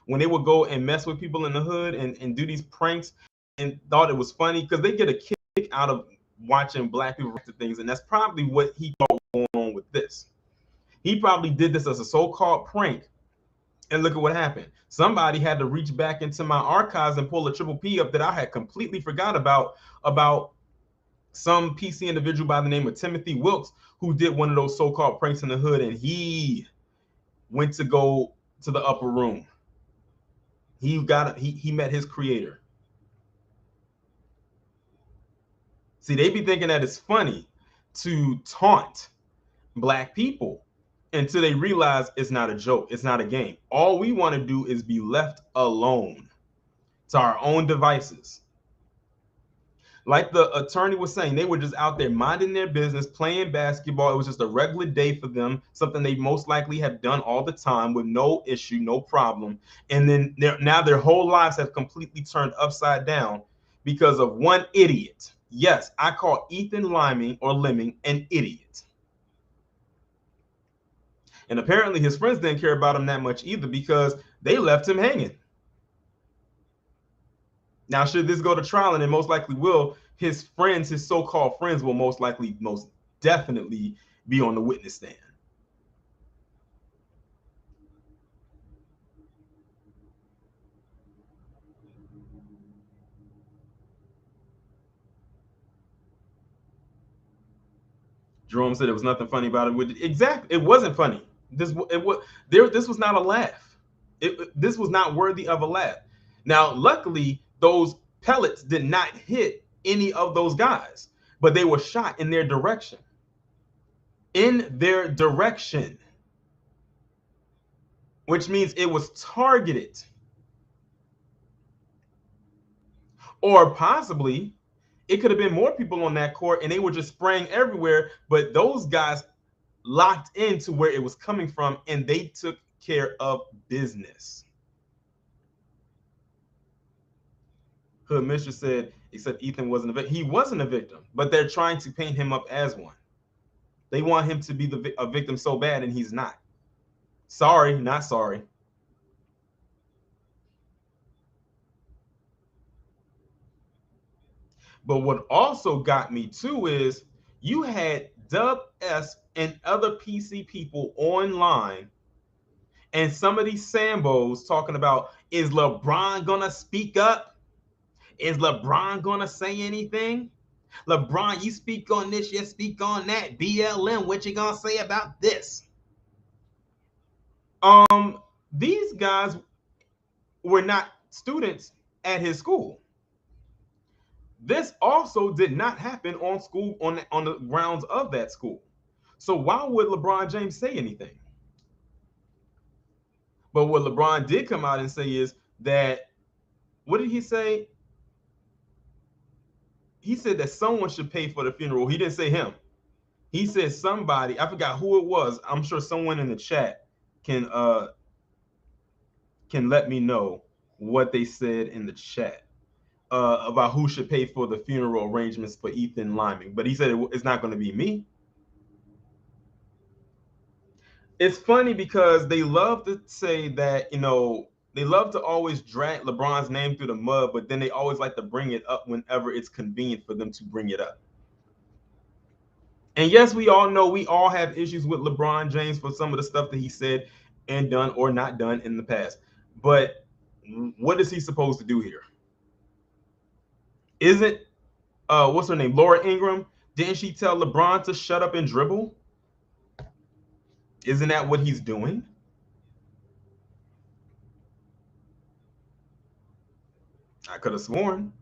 Speaker 1: when they would go and mess with people in the hood and do these pranks and thought it was funny because they get a kick out of watching black people react to things. And that's probably what he thought was going on with this. He probably did this as a so-called prank And look at what happened. Somebody had to reach back into my archives and pull a triple P up that I had completely forgot about some PC individual by the name of Timothy Wilkes, who did one of those so-called pranks in the hood, and he went to go to the upper room. He met his creator. See, they be thinking that it's funny to taunt black people until they realize it's not a joke, it's not a game. All we want to do is be left alone to our own devices. Like the attorney was saying, they were just out there minding their business, playing basketball. It was just a regular day for them, something they most likely have done all the time with no issue, no problem. And then now their whole lives have completely turned upside down because of one idiot. Yes, I call Ethan Lemming an idiot. And apparently his friends didn't care about him that much either, because they left him hanging. Now, should this go to trial, and it most likely will, his friends, his so-called friends, will most definitely be on the witness stand. Jerome said it was nothing funny about it. Exactly, it wasn't funny. This was not a laugh. This was not worthy of a laugh. Now, luckily, those pellets did not hit any of those guys, but they were shot in their direction. In their direction, which means it was targeted. Or possibly it could have been more people on that court and they were just spraying everywhere, but those guys locked into where it was coming from and they took care of business. Hood Mistress said, except Ethan wasn't a victim. He wasn't a victim, but they're trying to paint him up as one. They want him to be a victim so bad, and he's not. Sorry, not sorry. But what also got me too is you had Dub S and other PC people online, and some of these Sambos talking about, is LeBron gonna speak up? Is LeBron gonna say anything? LeBron, you speak on this, you speak on that. BLM, what you gonna say about this? These guys were not students at his school. This also did not happen on the grounds of that school. So why would LeBron James say anything? But what LeBron did come out and say is that, what did he say? He said that someone should pay for the funeral. He didn't say him. He said somebody, I forgot who it was. I'm sure someone in the chat can let me know what they said in the chat about who should pay for the funeral arrangements for Ethan Lemming. But he said it's not going to be me. It's funny because they love to say that, they love to always drag LeBron's name through the mud, but then they always like to bring it up whenever it's convenient for them to bring it up. And yes, we all know we all have issues with LeBron James for some of the stuff that he said and done or not done in the past. But what is he supposed to do here? Isn't what's her name, Laura Ingraham? Didn't she tell LeBron to shut up and dribble? Isn't that what he's doing? I could have sworn.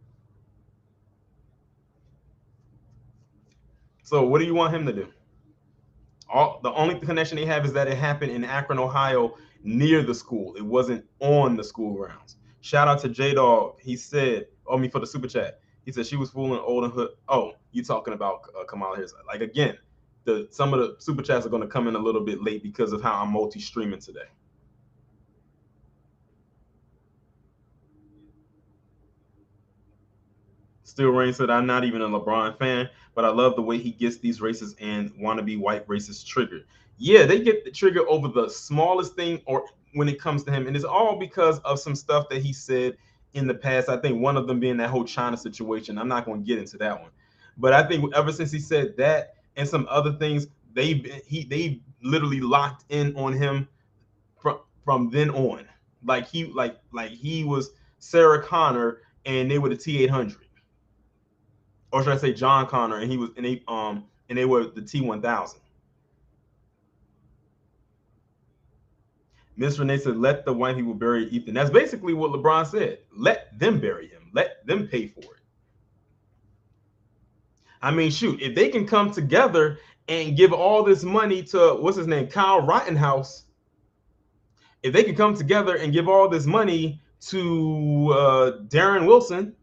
Speaker 1: So what do you want him to do? The only connection they have is that it happened in Akron, Ohio, near the school. It wasn't on the school grounds. Shout out to J-Dog. He said, for the super chat. He said she was fooling old and hood. Oh, you talking about Kamala Harris? Like, again, some of the super chats are going to come in a little bit late because of how I'm multi-streaming today. Still Rain said, I'm not even a LeBron fan, but I love the way he gets these racist and wannabe white racists triggered. Yeah, they get the trigger over the smallest thing or when it comes to him. And it's all because of some stuff that he said in the past. I think one of them being that whole China situation. I'm not going to get into that one. But I think ever since he said that and some other things, they literally locked in on him from then on. Like he was Sarah Connor and they were the T-800. Or should I say John Connor and they were the T-1000. Miss Renee said, let the white people bury Ethan. That's basically what LeBron said. Let them bury him. Let them pay for it. I mean, shoot, if they can come together and give all this money to, what's his name, Kyle Rittenhouse, if they can come together and give all this money to Darren Wilson,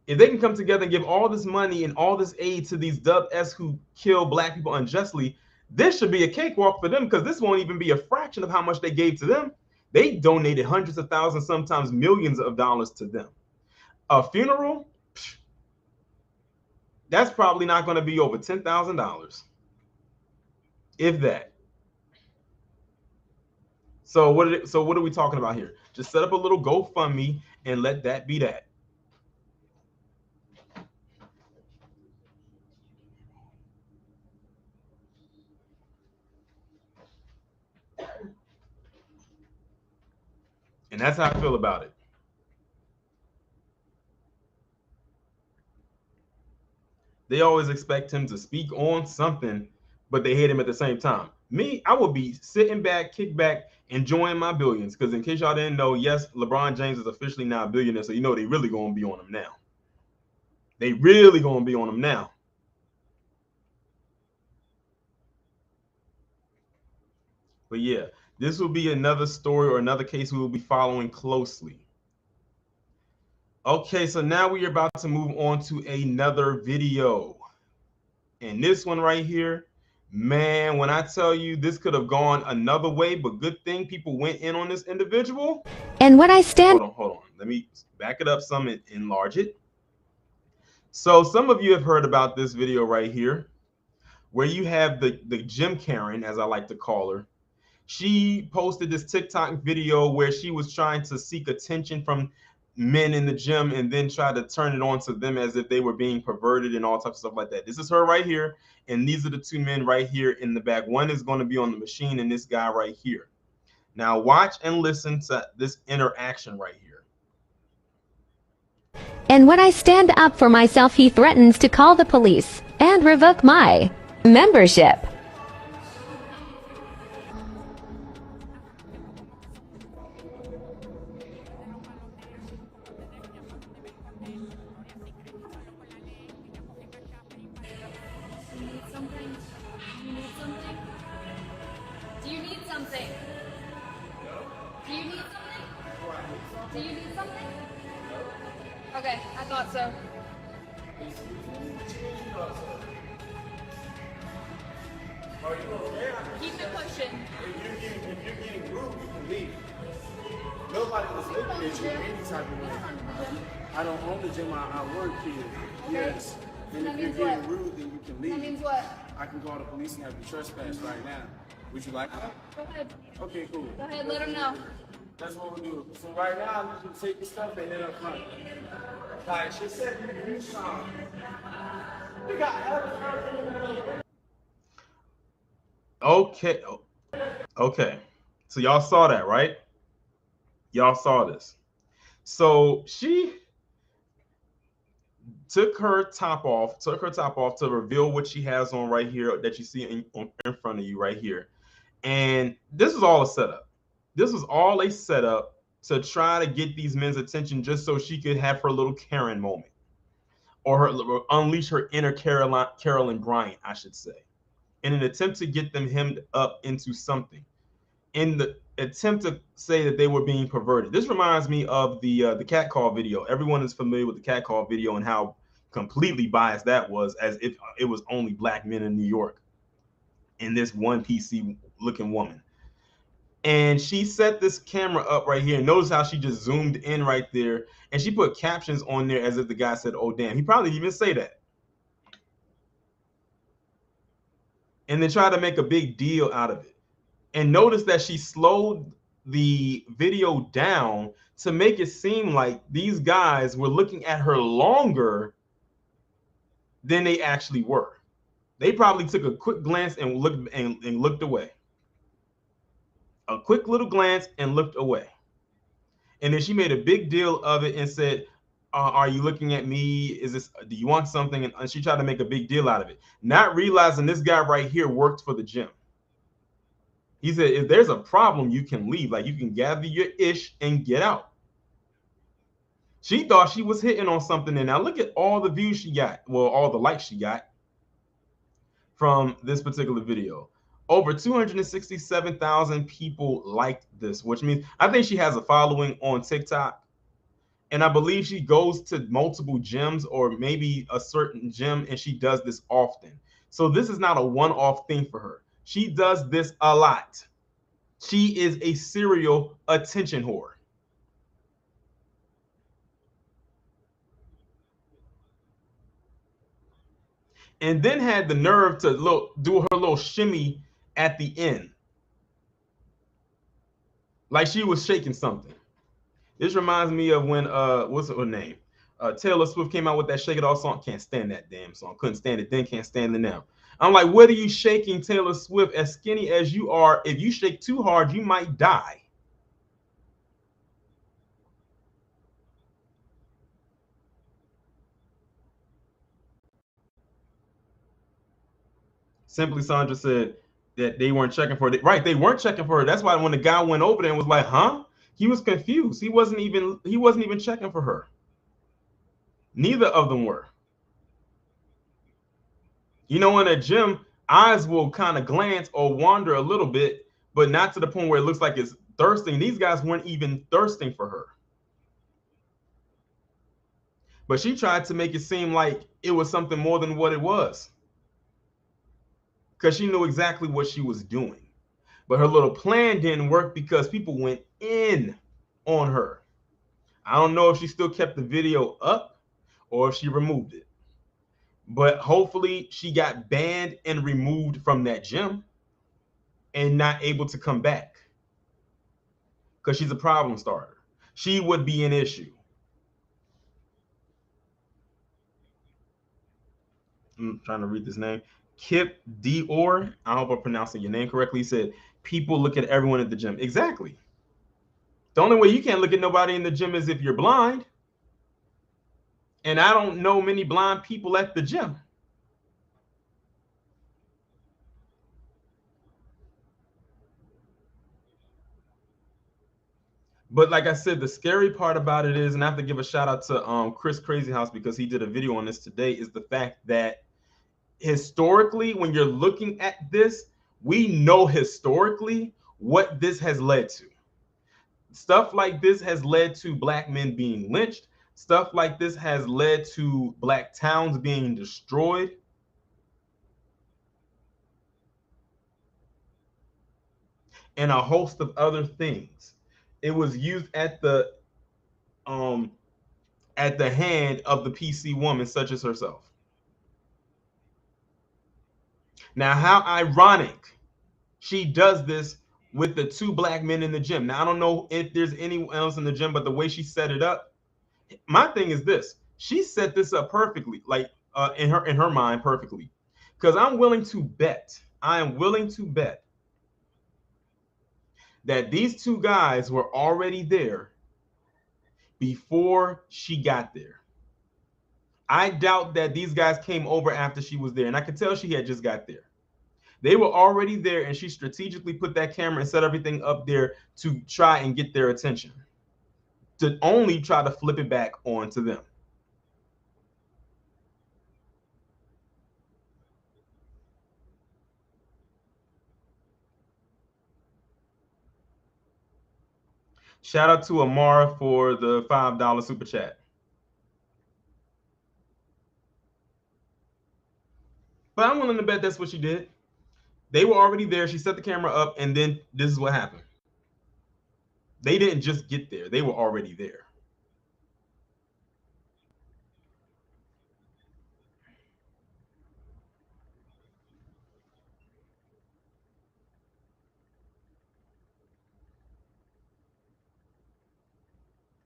Speaker 1: if they can come together and give all this money and all this aid to these Dub-S who kill black people unjustly, this should be a cakewalk for them because this won't even be a fraction of how much they gave to them. They donated hundreds of thousands, sometimes millions of dollars to them. A funeral, that's probably not going to be over $10,000, if that. So what are we talking about here? Just set up a little GoFundMe and let that be that. And that's how I feel about it. They always expect him to speak on something, but they hate him at the same time. Me, I would be sitting back, kick back, enjoying my billions. Because in case y'all didn't know, yes, LeBron James is officially now a billionaire, so you know they really going to be on him now. They really going to be on him now. But yeah, this will be another story or another case we will be following closely. Okay, so now we are about to move on to another video. And this one right here, man, when I tell you this could have gone another way, but good thing people went in on this individual.
Speaker 6: And what I stand...
Speaker 1: Hold on. Let me back it up some and enlarge it. So some of you have heard about this video right here, where you have the gym Karen, as I like to call her. She posted this TikTok video where she was trying to seek attention from men in the gym and then try to turn it on to them as if they were being perverted and all types of stuff like that. This is her right here, and these are the two men right here in the back. One is going to be on the machine and this guy right here. Now watch and listen to this interaction right here.
Speaker 6: And when I stand up for myself, he threatens to call the police and revoke my membership.
Speaker 7: Okay, I thought so. Keep it pushing.
Speaker 8: If you're getting rude, you can leave. Nobody was looking at you any type of way. I don't own the gym, I work here.
Speaker 7: Okay.
Speaker 8: Yes. And
Speaker 7: That
Speaker 8: if you're
Speaker 7: means
Speaker 8: getting
Speaker 7: what?
Speaker 8: rude, then you can leave.
Speaker 7: That means what?
Speaker 8: I can call the police and have you trespass right now. Would you like that?
Speaker 7: Go ahead.
Speaker 8: Okay, cool.
Speaker 7: Go ahead, let him know.
Speaker 8: That's what we'll do. So right now, I need you to take your stuff and head up front. Like she said, you some. You got
Speaker 1: Okay. So y'all saw that, right? Y'all saw this. So she took her top off to reveal what she has on right here that you see in front of you right here. And this is all a setup. This was all a setup to try to get these men's attention just so she could have her little Karen moment or unleash her inner Carolyn Bryant, I should say, in an attempt to get them hemmed up into something, in the attempt to say that they were being perverted. This reminds me of the catcall video. Everyone is familiar with the catcall video and how completely biased that was, as if it was only black men in New York and this one PC looking woman. And she set this camera up right here. Notice how she just zoomed in right there. And she put captions on there as if the guy said, oh, damn. He probably didn't even say that. And then try to make a big deal out of it. And notice that she slowed the video down to make it seem like these guys were looking at her longer than they actually were. They probably took a quick glance and looked away. a quick little glance and looked away. And then she made a big deal of it and said, are you looking at me? Do you want something? And she tried to make a big deal out of it, not realizing this guy right here worked for the gym. He said, if there's a problem, you can leave. Like, you can gather your ish and get out. She thought she was hitting on something. And now look at all the views she got. Well, all the likes she got from this particular video. Over 267,000 people liked this, which means I think she has a following on TikTok. And I believe she goes to multiple gyms, or maybe a certain gym, and she does this often. So this is not a one-off thing for her. She does this a lot. She is a serial attention whore. And then had the nerve to do her little shimmy at the end, like she was shaking something. This reminds me of when what's her name? Taylor Swift came out with that Shake It Off song. Can't stand that damn song. Couldn't stand it then, can't stand it now. I'm like, what are you shaking, Taylor Swift? As skinny as you are, if you shake too hard, you might die. Simply Sandra said that they weren't checking for it. Right, they weren't checking for her. That's why when the guy went over there and was like, huh? He was confused. He wasn't even checking for her. Neither of them were. You know, in a gym, eyes will kind of glance or wander a little bit, but not to the point where it looks like it's thirsting. These guys weren't even thirsting for her. But she tried to make it seem like it was something more than what it was, because she knew exactly what she was doing. But her little plan didn't work because people went in on her. I don't know if she still kept the video up or if she removed it. But hopefully she got banned and removed from that gym and not able to come back, because she's a problem starter. She would be an issue. I'm trying to read this name. Kip Dior. I hope I'm pronouncing your name correctly. He said, people look at everyone at the gym. Exactly. The only way you can't look at nobody in the gym is if you're blind. And I don't know many blind people at the gym. But like I said, the scary part about it is, and I have to give a shout out to Chris Crazy House, because he did a video on this today, is the fact that historically, when you're looking at this, we know historically what this has led to. Stuff like this has led to black men being lynched. Stuff like this has led to black towns being destroyed. And a host of other things. It was used at the hand of the PC woman, such as herself. Now, how ironic she does this with the two black men in the gym. Now, I don't know if there's anyone else in the gym, but the way she set it up, my thing is this: she set this up perfectly, like in her mind, perfectly. Because I am willing to bet that these two guys were already there before she got there. I doubt that these guys came over after she was there, and I could tell she had just got there. They were already there, and she strategically put that camera and set everything up there to try and get their attention, to only try to flip it back onto them. Shout out to Amara for the $5 super chat. But I'm willing to bet that's what she did. They were already there. She set the camera up, and then this is what happened. They didn't just get there. They were already there.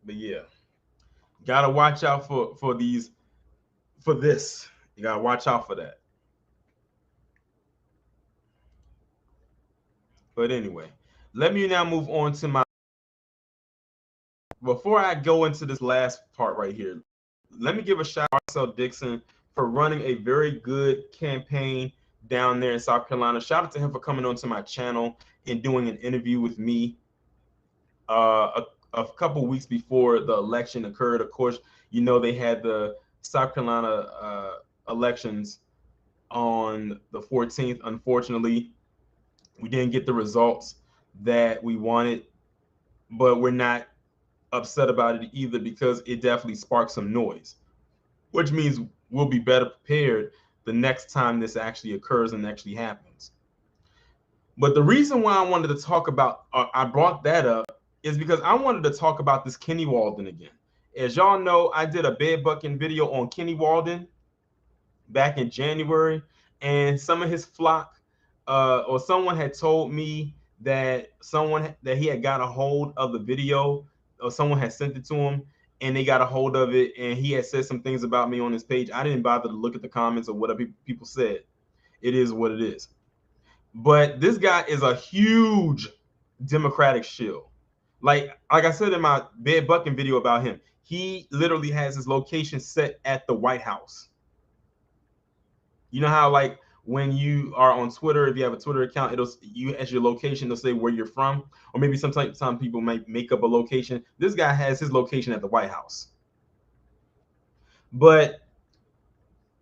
Speaker 1: But yeah, gotta watch out for this. You gotta watch out for that. But anyway, Let me now move on to my. Before I go into this last part right here, let me give a shout out to Marcel Dixon for running a very good campaign down there in South Carolina. Shout out to him for coming onto my channel and doing an interview with me a couple weeks before the election occurred. Of course, you know they had the South Carolina elections on the 14th. Unfortunately, we didn't get the results that we wanted, but we're not upset about it either because it definitely sparked some noise, which means we'll be better prepared the next time this actually occurs and actually happens. But the reason why I wanted to talk about, I brought that up, is because I wanted to talk about this Kenny Walden again. As y'all know, I did a bed bucking video on Kenny Walden back in January, and some of his flock, or someone had told me that he had got a hold of the video, or someone had sent it to him, and they got a hold of it, and he had said some things about me on his page. I didn't bother to look at the comments or what people said. It is what it is. But this guy is a huge Democratic shill. Like I said in my bed bucking video about him, he literally has his location set at the White House. You know how like when you are on Twitter, if you have a Twitter account, you as your location, it'll say where you're from, or maybe sometimes some people might make up a location. This guy has his location at the White House. But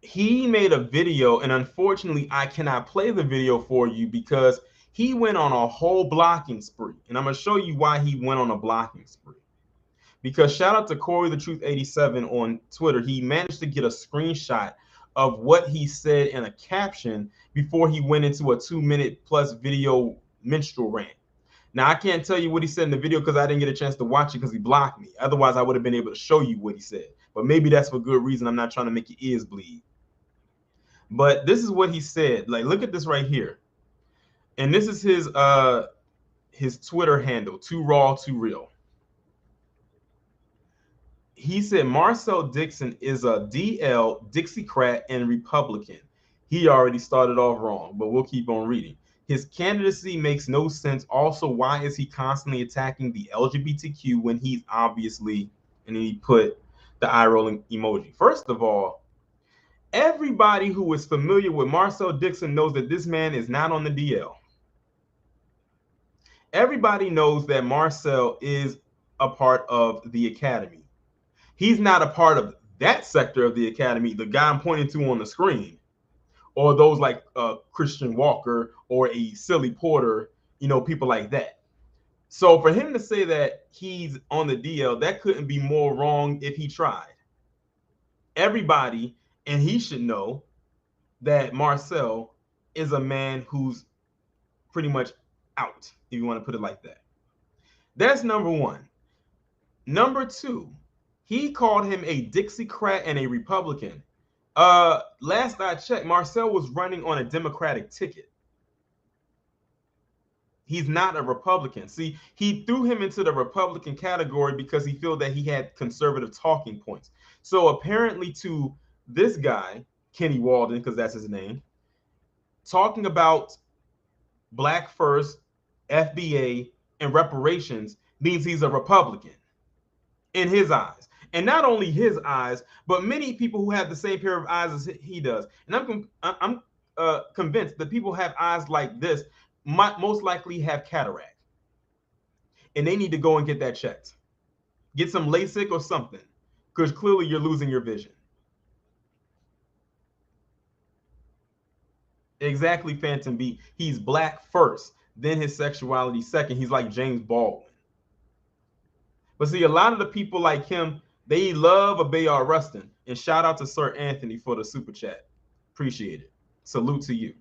Speaker 1: he made a video, and unfortunately, I cannot play the video for you because he went on a whole blocking spree, and I'm gonna show you why he went on a blocking spree. Because shout out to Corey the Truth 87 on Twitter, he managed to get a screenshot of what he said in a caption before he went into a 2-minute plus video minstrel rant. Now, I can't tell you what he said in the video because I didn't get a chance to watch it because he blocked me. Otherwise, I would have been able to show you what he said. But maybe that's for good reason. I'm not trying to make your ears bleed. But this is what he said. Like, look at this right here. And this is his Twitter handle, Too Raw, Too Real. He said Marcel Dixon is a DL, Dixiecrat, and Republican. He already started off wrong, but we'll keep on reading. His candidacy makes no sense. Also, why is he constantly attacking the LGBTQ when he's obviously, and then he put the eye rolling emoji. First of all, everybody who is familiar with Marcel Dixon knows that this man is not on the DL. Everybody knows that Marcel is a part of the academy. He's not a part of that sector of the academy, the guy I'm pointing to on the screen, or those like Christian Walker or a Silly Porter, you know, people like that. So for him to say that he's on the DL, that couldn't be more wrong if he tried. Everybody, and he should know that Marcel is a man who's pretty much out, if you want to put it like that. That's number one. Number two, he called him a Dixiecrat and a Republican. Last I checked, Marcel was running on a Democratic ticket. He's not a Republican. See, he threw him into the Republican category because he felt that he had conservative talking points. So apparently to this guy, Kenny Walden, because that's his name, talking about Black First, FBA, and reparations means he's a Republican in his eyes. And not only his eyes, but many people who have the same pair of eyes as he does. And I'm convinced that people who have eyes like this might most likely have cataract. And they need to go and get that checked. Get some LASIK or something, because clearly you're losing your vision. Exactly, Phantom Beat. He's black first, then his sexuality second. He's like James Baldwin. But see, a lot of the people like him, they love a Bayard Rustin. And shout out to Sir Anthony for the super chat. Appreciate it. Salute to you.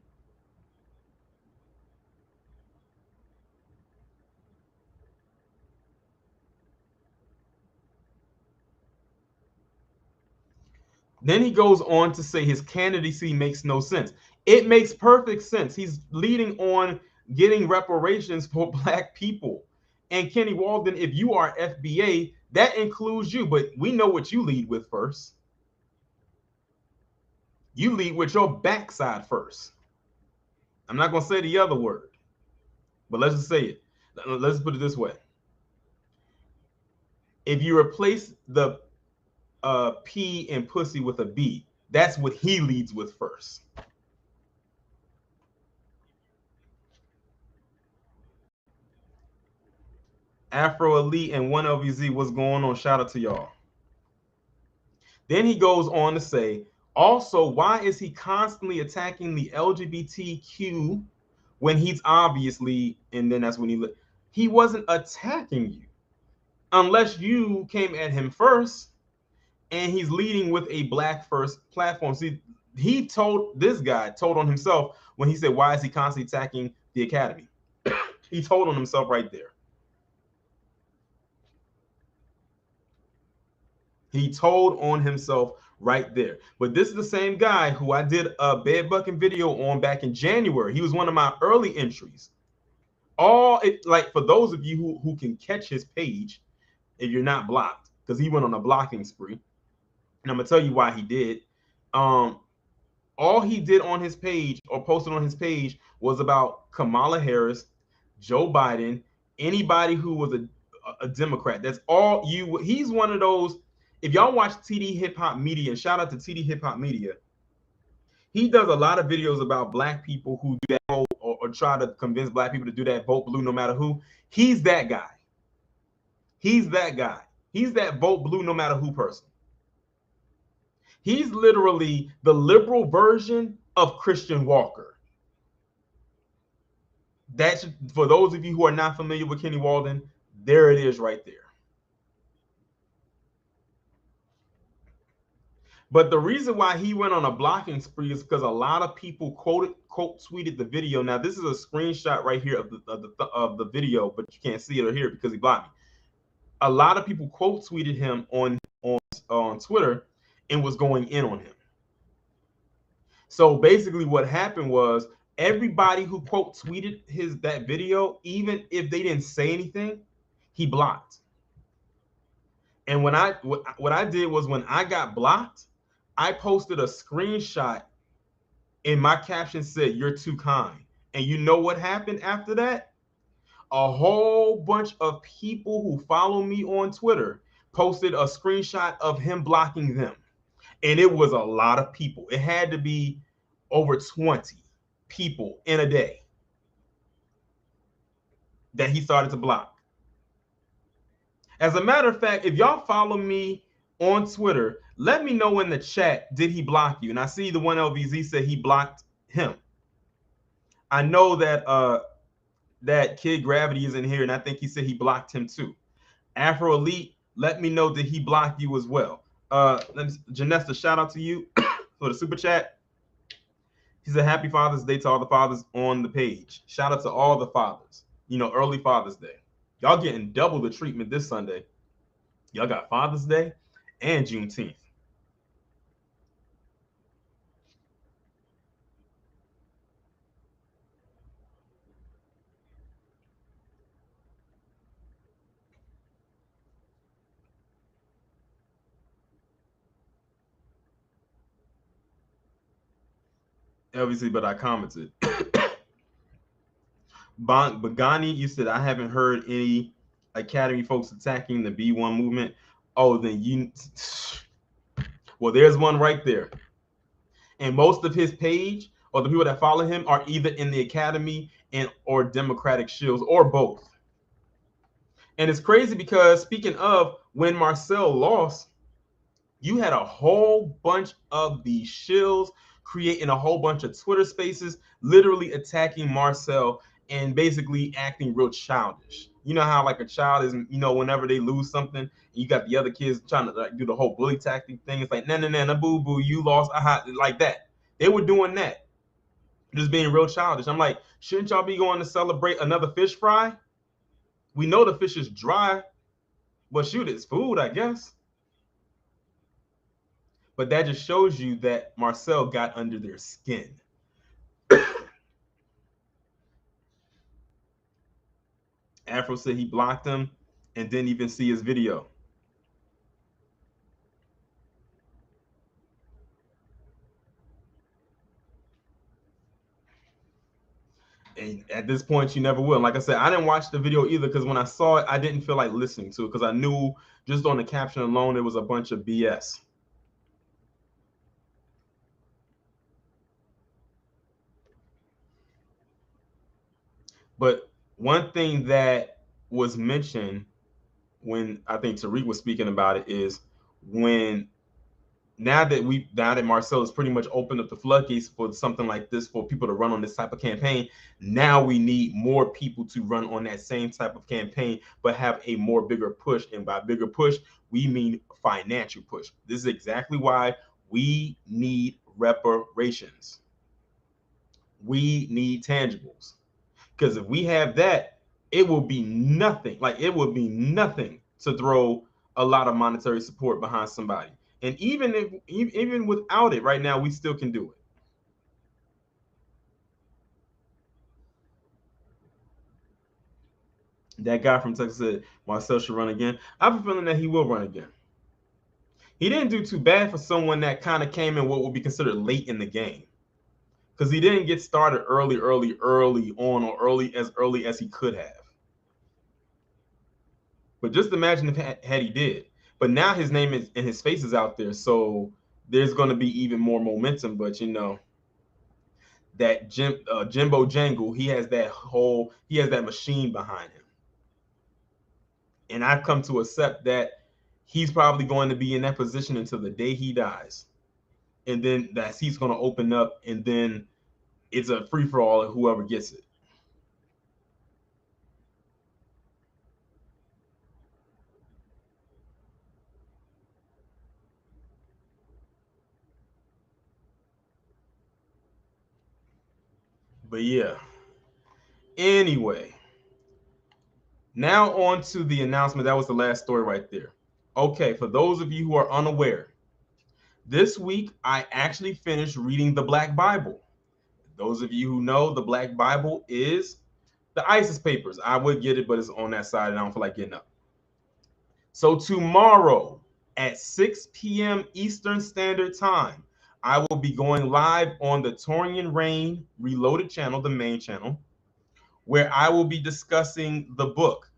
Speaker 1: Then he goes on to say his candidacy makes no sense. It makes perfect sense. He's leading on getting reparations for Black people. And Kenny Walden, if you are FBA, that includes you. But we know what you lead with first. You lead with your backside first. I'm not going to say the other word, but let's just say it. Let's put it this way. If you replace the P in pussy with a B, that's what he leads with first. Afro Elite and 1LVZ, what's going on? Shout out to y'all. Then he goes on to say, also, why is he constantly attacking the LGBTQ when he's obviously, and then that's when he wasn't attacking you unless you came at him first, and he's leading with a black first platform. See, this guy told on himself when he said, why is he constantly attacking the academy? He told on himself right there. He told on himself right there. But this is the same guy who I did a bed bucking video on back in January. He was one of my early entries. Like for those of you who can catch his page, if you're not blocked, because he went on a blocking spree, and I'm gonna tell you why he did. All he did on his page or posted on his page was about Kamala Harris, Joe Biden, anybody who was a Democrat. That's all you. He's one of those. If y'all watch TD Hip Hop Media, and shout out to TD Hip Hop Media, he does a lot of videos about black people who do that vote or try to convince black people to do that vote blue no matter who. He's that guy. He's that guy. He's that vote blue no matter who person. He's literally the liberal version of Christian Walker. That's for those of you who are not familiar with Kenny Walden, there it is right there. But the reason why he went on a blocking spree is because a lot of people quote tweeted the video. Now this is a screenshot right here of the video, but you can't see it or hear it because he blocked me. A lot of people quote tweeted him on Twitter and was going in on him. So basically what happened was everybody who quote tweeted that video, even if they didn't say anything, he blocked. And what I did was when I got blocked, I posted a screenshot and my caption said, "You're too kind." And you know what happened after that? A whole bunch of people who follow me on Twitter posted a screenshot of him blocking them. And it was a lot of people. It had to be over 20 people in a day that he started to block. As a matter of fact, if y'all follow me on Twitter, let me know in the chat, did he block you? And I see the 1LVZ said he blocked him. I know that that Kid Gravity is in here, and I think he said he blocked him too. Afro Elite, let me know, did he block you as well? Janessa, shout out to you for the super chat. He said, happy Father's Day to all the fathers on the page. Shout out to all the fathers. You know, early Father's Day. Y'all getting double the treatment this Sunday. Y'all got Father's Day and Juneteenth. Obviously, but I commented. Bagani, you said, I haven't heard any Academy folks attacking the B1 movement. Oh, then well, there's one right there. And most of his page or the people that follow him are either in the Academy or Democratic shills or both. And it's crazy because speaking of when Marcel lost, you had a whole bunch of these shills creating a whole bunch of Twitter spaces, literally attacking Marcel and basically acting real childish. You know how like a child is, you know, whenever they lose something, you got the other kids trying to like do the whole bully tactic thing. It's like, nah, boo boo, you lost, like that. They were doing that, just being real childish. I'm like, shouldn't y'all be going to celebrate another fish fry? We know the fish is dry, but shoot, it's food, I guess. But that just shows you that Marcel got under their skin. Afro said he blocked him and didn't even see his video. And at this point, you never will. Like I said, I didn't watch the video either because when I saw it, I didn't feel like listening to it because I knew just on the caption alone, it was a bunch of BS. But one thing that was mentioned when I think Tariq was speaking about it is when now that Marcel has pretty much opened up the floodgates for something like this for people to run on this type of campaign, now we need more people to run on that same type of campaign, but have a more bigger push. And by bigger push, we mean financial push. This is exactly why we need reparations. We need tangibles. Because if we have that, it will be nothing. Like it would be nothing to throw a lot of monetary support behind somebody. And even without it, right now we still can do it. That guy from Texas said Marcel should run again. I have a feeling that he will run again. He didn't do too bad for someone that kind of came in what would be considered late in the game, because he didn't get started early on, or early as he could have. But just imagine if had he did. But now his name is and his face is out there, so there's going to be even more momentum. But you know, that Jimbo Jangle, he has that machine behind him, and I've come to accept that he's probably going to be in that position until the day he dies, and then that seat's going to open up, and then it's a free for all of whoever gets it. But yeah. Anyway, now on to the announcement. That was the last story right there. Okay, for those of you who are unaware, this week I actually finished reading the Black Bible. Those of you who know, the Black Bible is the ISIS papers. I would get it, but it's on that side and I don't feel like getting up. So tomorrow at 6 p.m. Eastern Standard Time, I will be going live on the Torian Rain Reloaded channel, the main channel, where I will be discussing the book.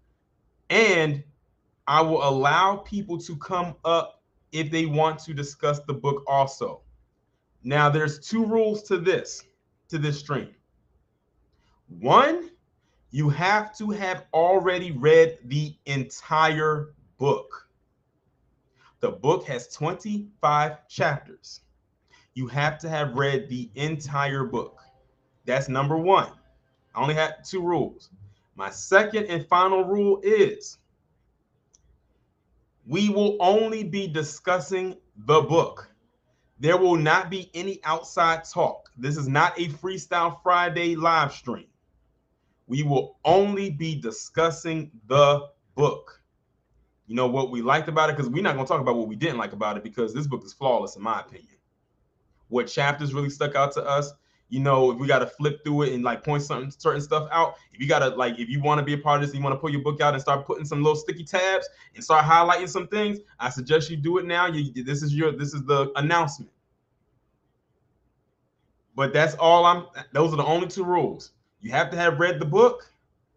Speaker 1: And I will allow people to come up if they want to discuss the book also. Now, there's two rules to this stream. One, you have to have already read the entire book. The book has 25 chapters. You have to have read the entire book. That's number one. I only had two rules. My second and final rule is we will only be discussing the book. There will not be any outside talk. This is not a Freestyle Friday live stream. We will only be discussing the book. You know what we liked about it? Because we're not going to talk about what we didn't like about it, because this book is flawless in my opinion. What chapters really stuck out to us? You know, if we got to flip through it and like point certain stuff out, if you got to like, if you want to be a part of this, you want to pull your book out and start putting some little sticky tabs and start highlighting some things, I suggest you do it now. This is the announcement. But that's all those are the only two rules. You have to have read the book,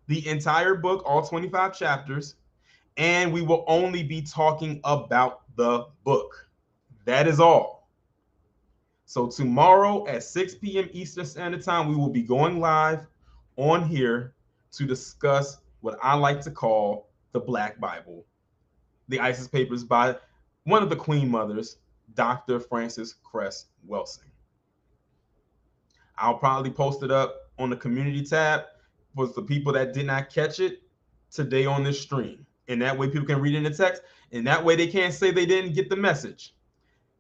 Speaker 1: the entire book, all 25 chapters, and we will only be talking about the book. That is all. So tomorrow at 6 p.m. Eastern Standard Time, we will be going live on here to discuss what I like to call the Black Bible, the ISIS papers by one of the Queen Mothers, Dr. Frances Cress Welsing. I'll probably post it up on the community tab for the people that did not catch it today on this stream. And that way people can read in the text, and that way they can't say they didn't get the message.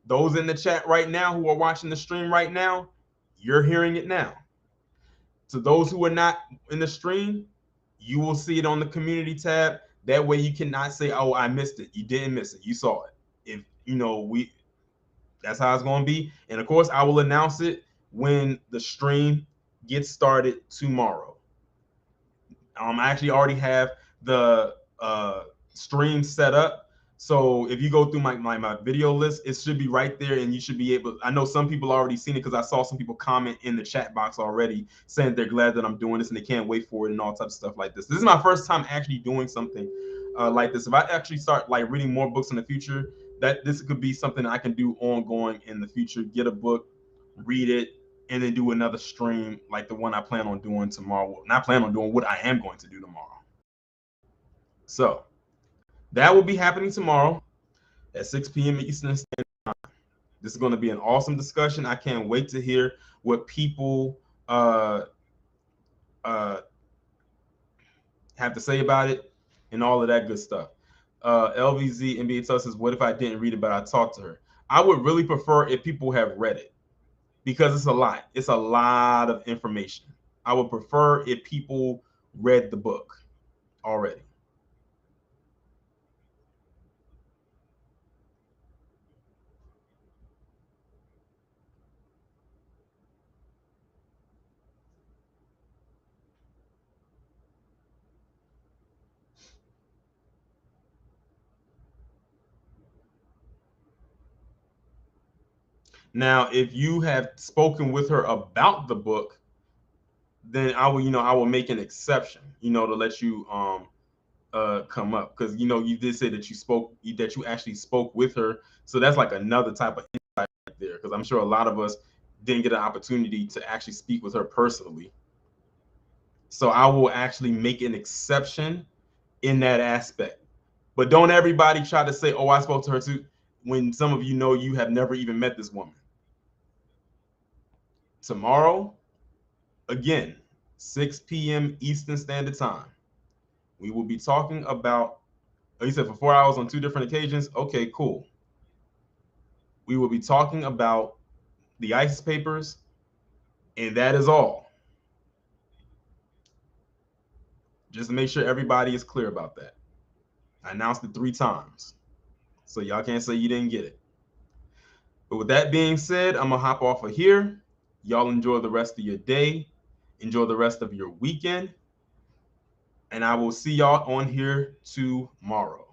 Speaker 1: Those in the chat right now who are watching the stream right now, you're hearing it now. To those who are not in the stream, you will see it on the community tab. That way you cannot say, oh, I missed it. You didn't miss it. You saw it. If you know, that's how it's going to be. And of course, I will announce it when the stream gets started tomorrow. I actually already have the stream set up. So if you go through my video list, it should be right there, and you should be able. I know some people already seen it because I saw some people comment in the chat box already saying they're glad that I'm doing this and they can't wait for it and all types of stuff like this. This is my first time actually doing something like this. If I actually start like reading more books in the future, that this could be something I can do ongoing in the future. Get a book, read it, and then do another stream like the one I plan on doing tomorrow. Not plan on doing, what I am going to do tomorrow. So that will be happening tomorrow at 6 p.m. Eastern Standard Time. This is going to be an awesome discussion. I can't wait to hear what people have to say about it and all of that good stuff. LVZ NBA Tell says, what if I didn't read it, but I talked to her? I would really prefer if people have read it, because it's a lot. It's a lot of information. I would prefer if people read the book already. Now, if you have spoken with her about the book, then I will make an exception, to let you come up, because you did say that you actually spoke with her, so that's like another type of insight right there, because I'm sure a lot of us didn't get an opportunity to actually speak with her personally. So I will actually make an exception in that aspect. But don't everybody try to say, oh, I spoke to her too, when some of you have never even met this woman. Tomorrow, again, 6 p.m. Eastern Standard Time, we will be talking about, oh, you said for 4 hours on 2 different occasions? Okay, cool. We will be talking about the ISIS papers, and that is all. Just to make sure everybody is clear about that. I announced it 3 times, so y'all can't say you didn't get it. But with that being said, I'm gonna hop off of here. Y'all enjoy the rest of your day. Enjoy the rest of your weekend. And I will see y'all on here tomorrow.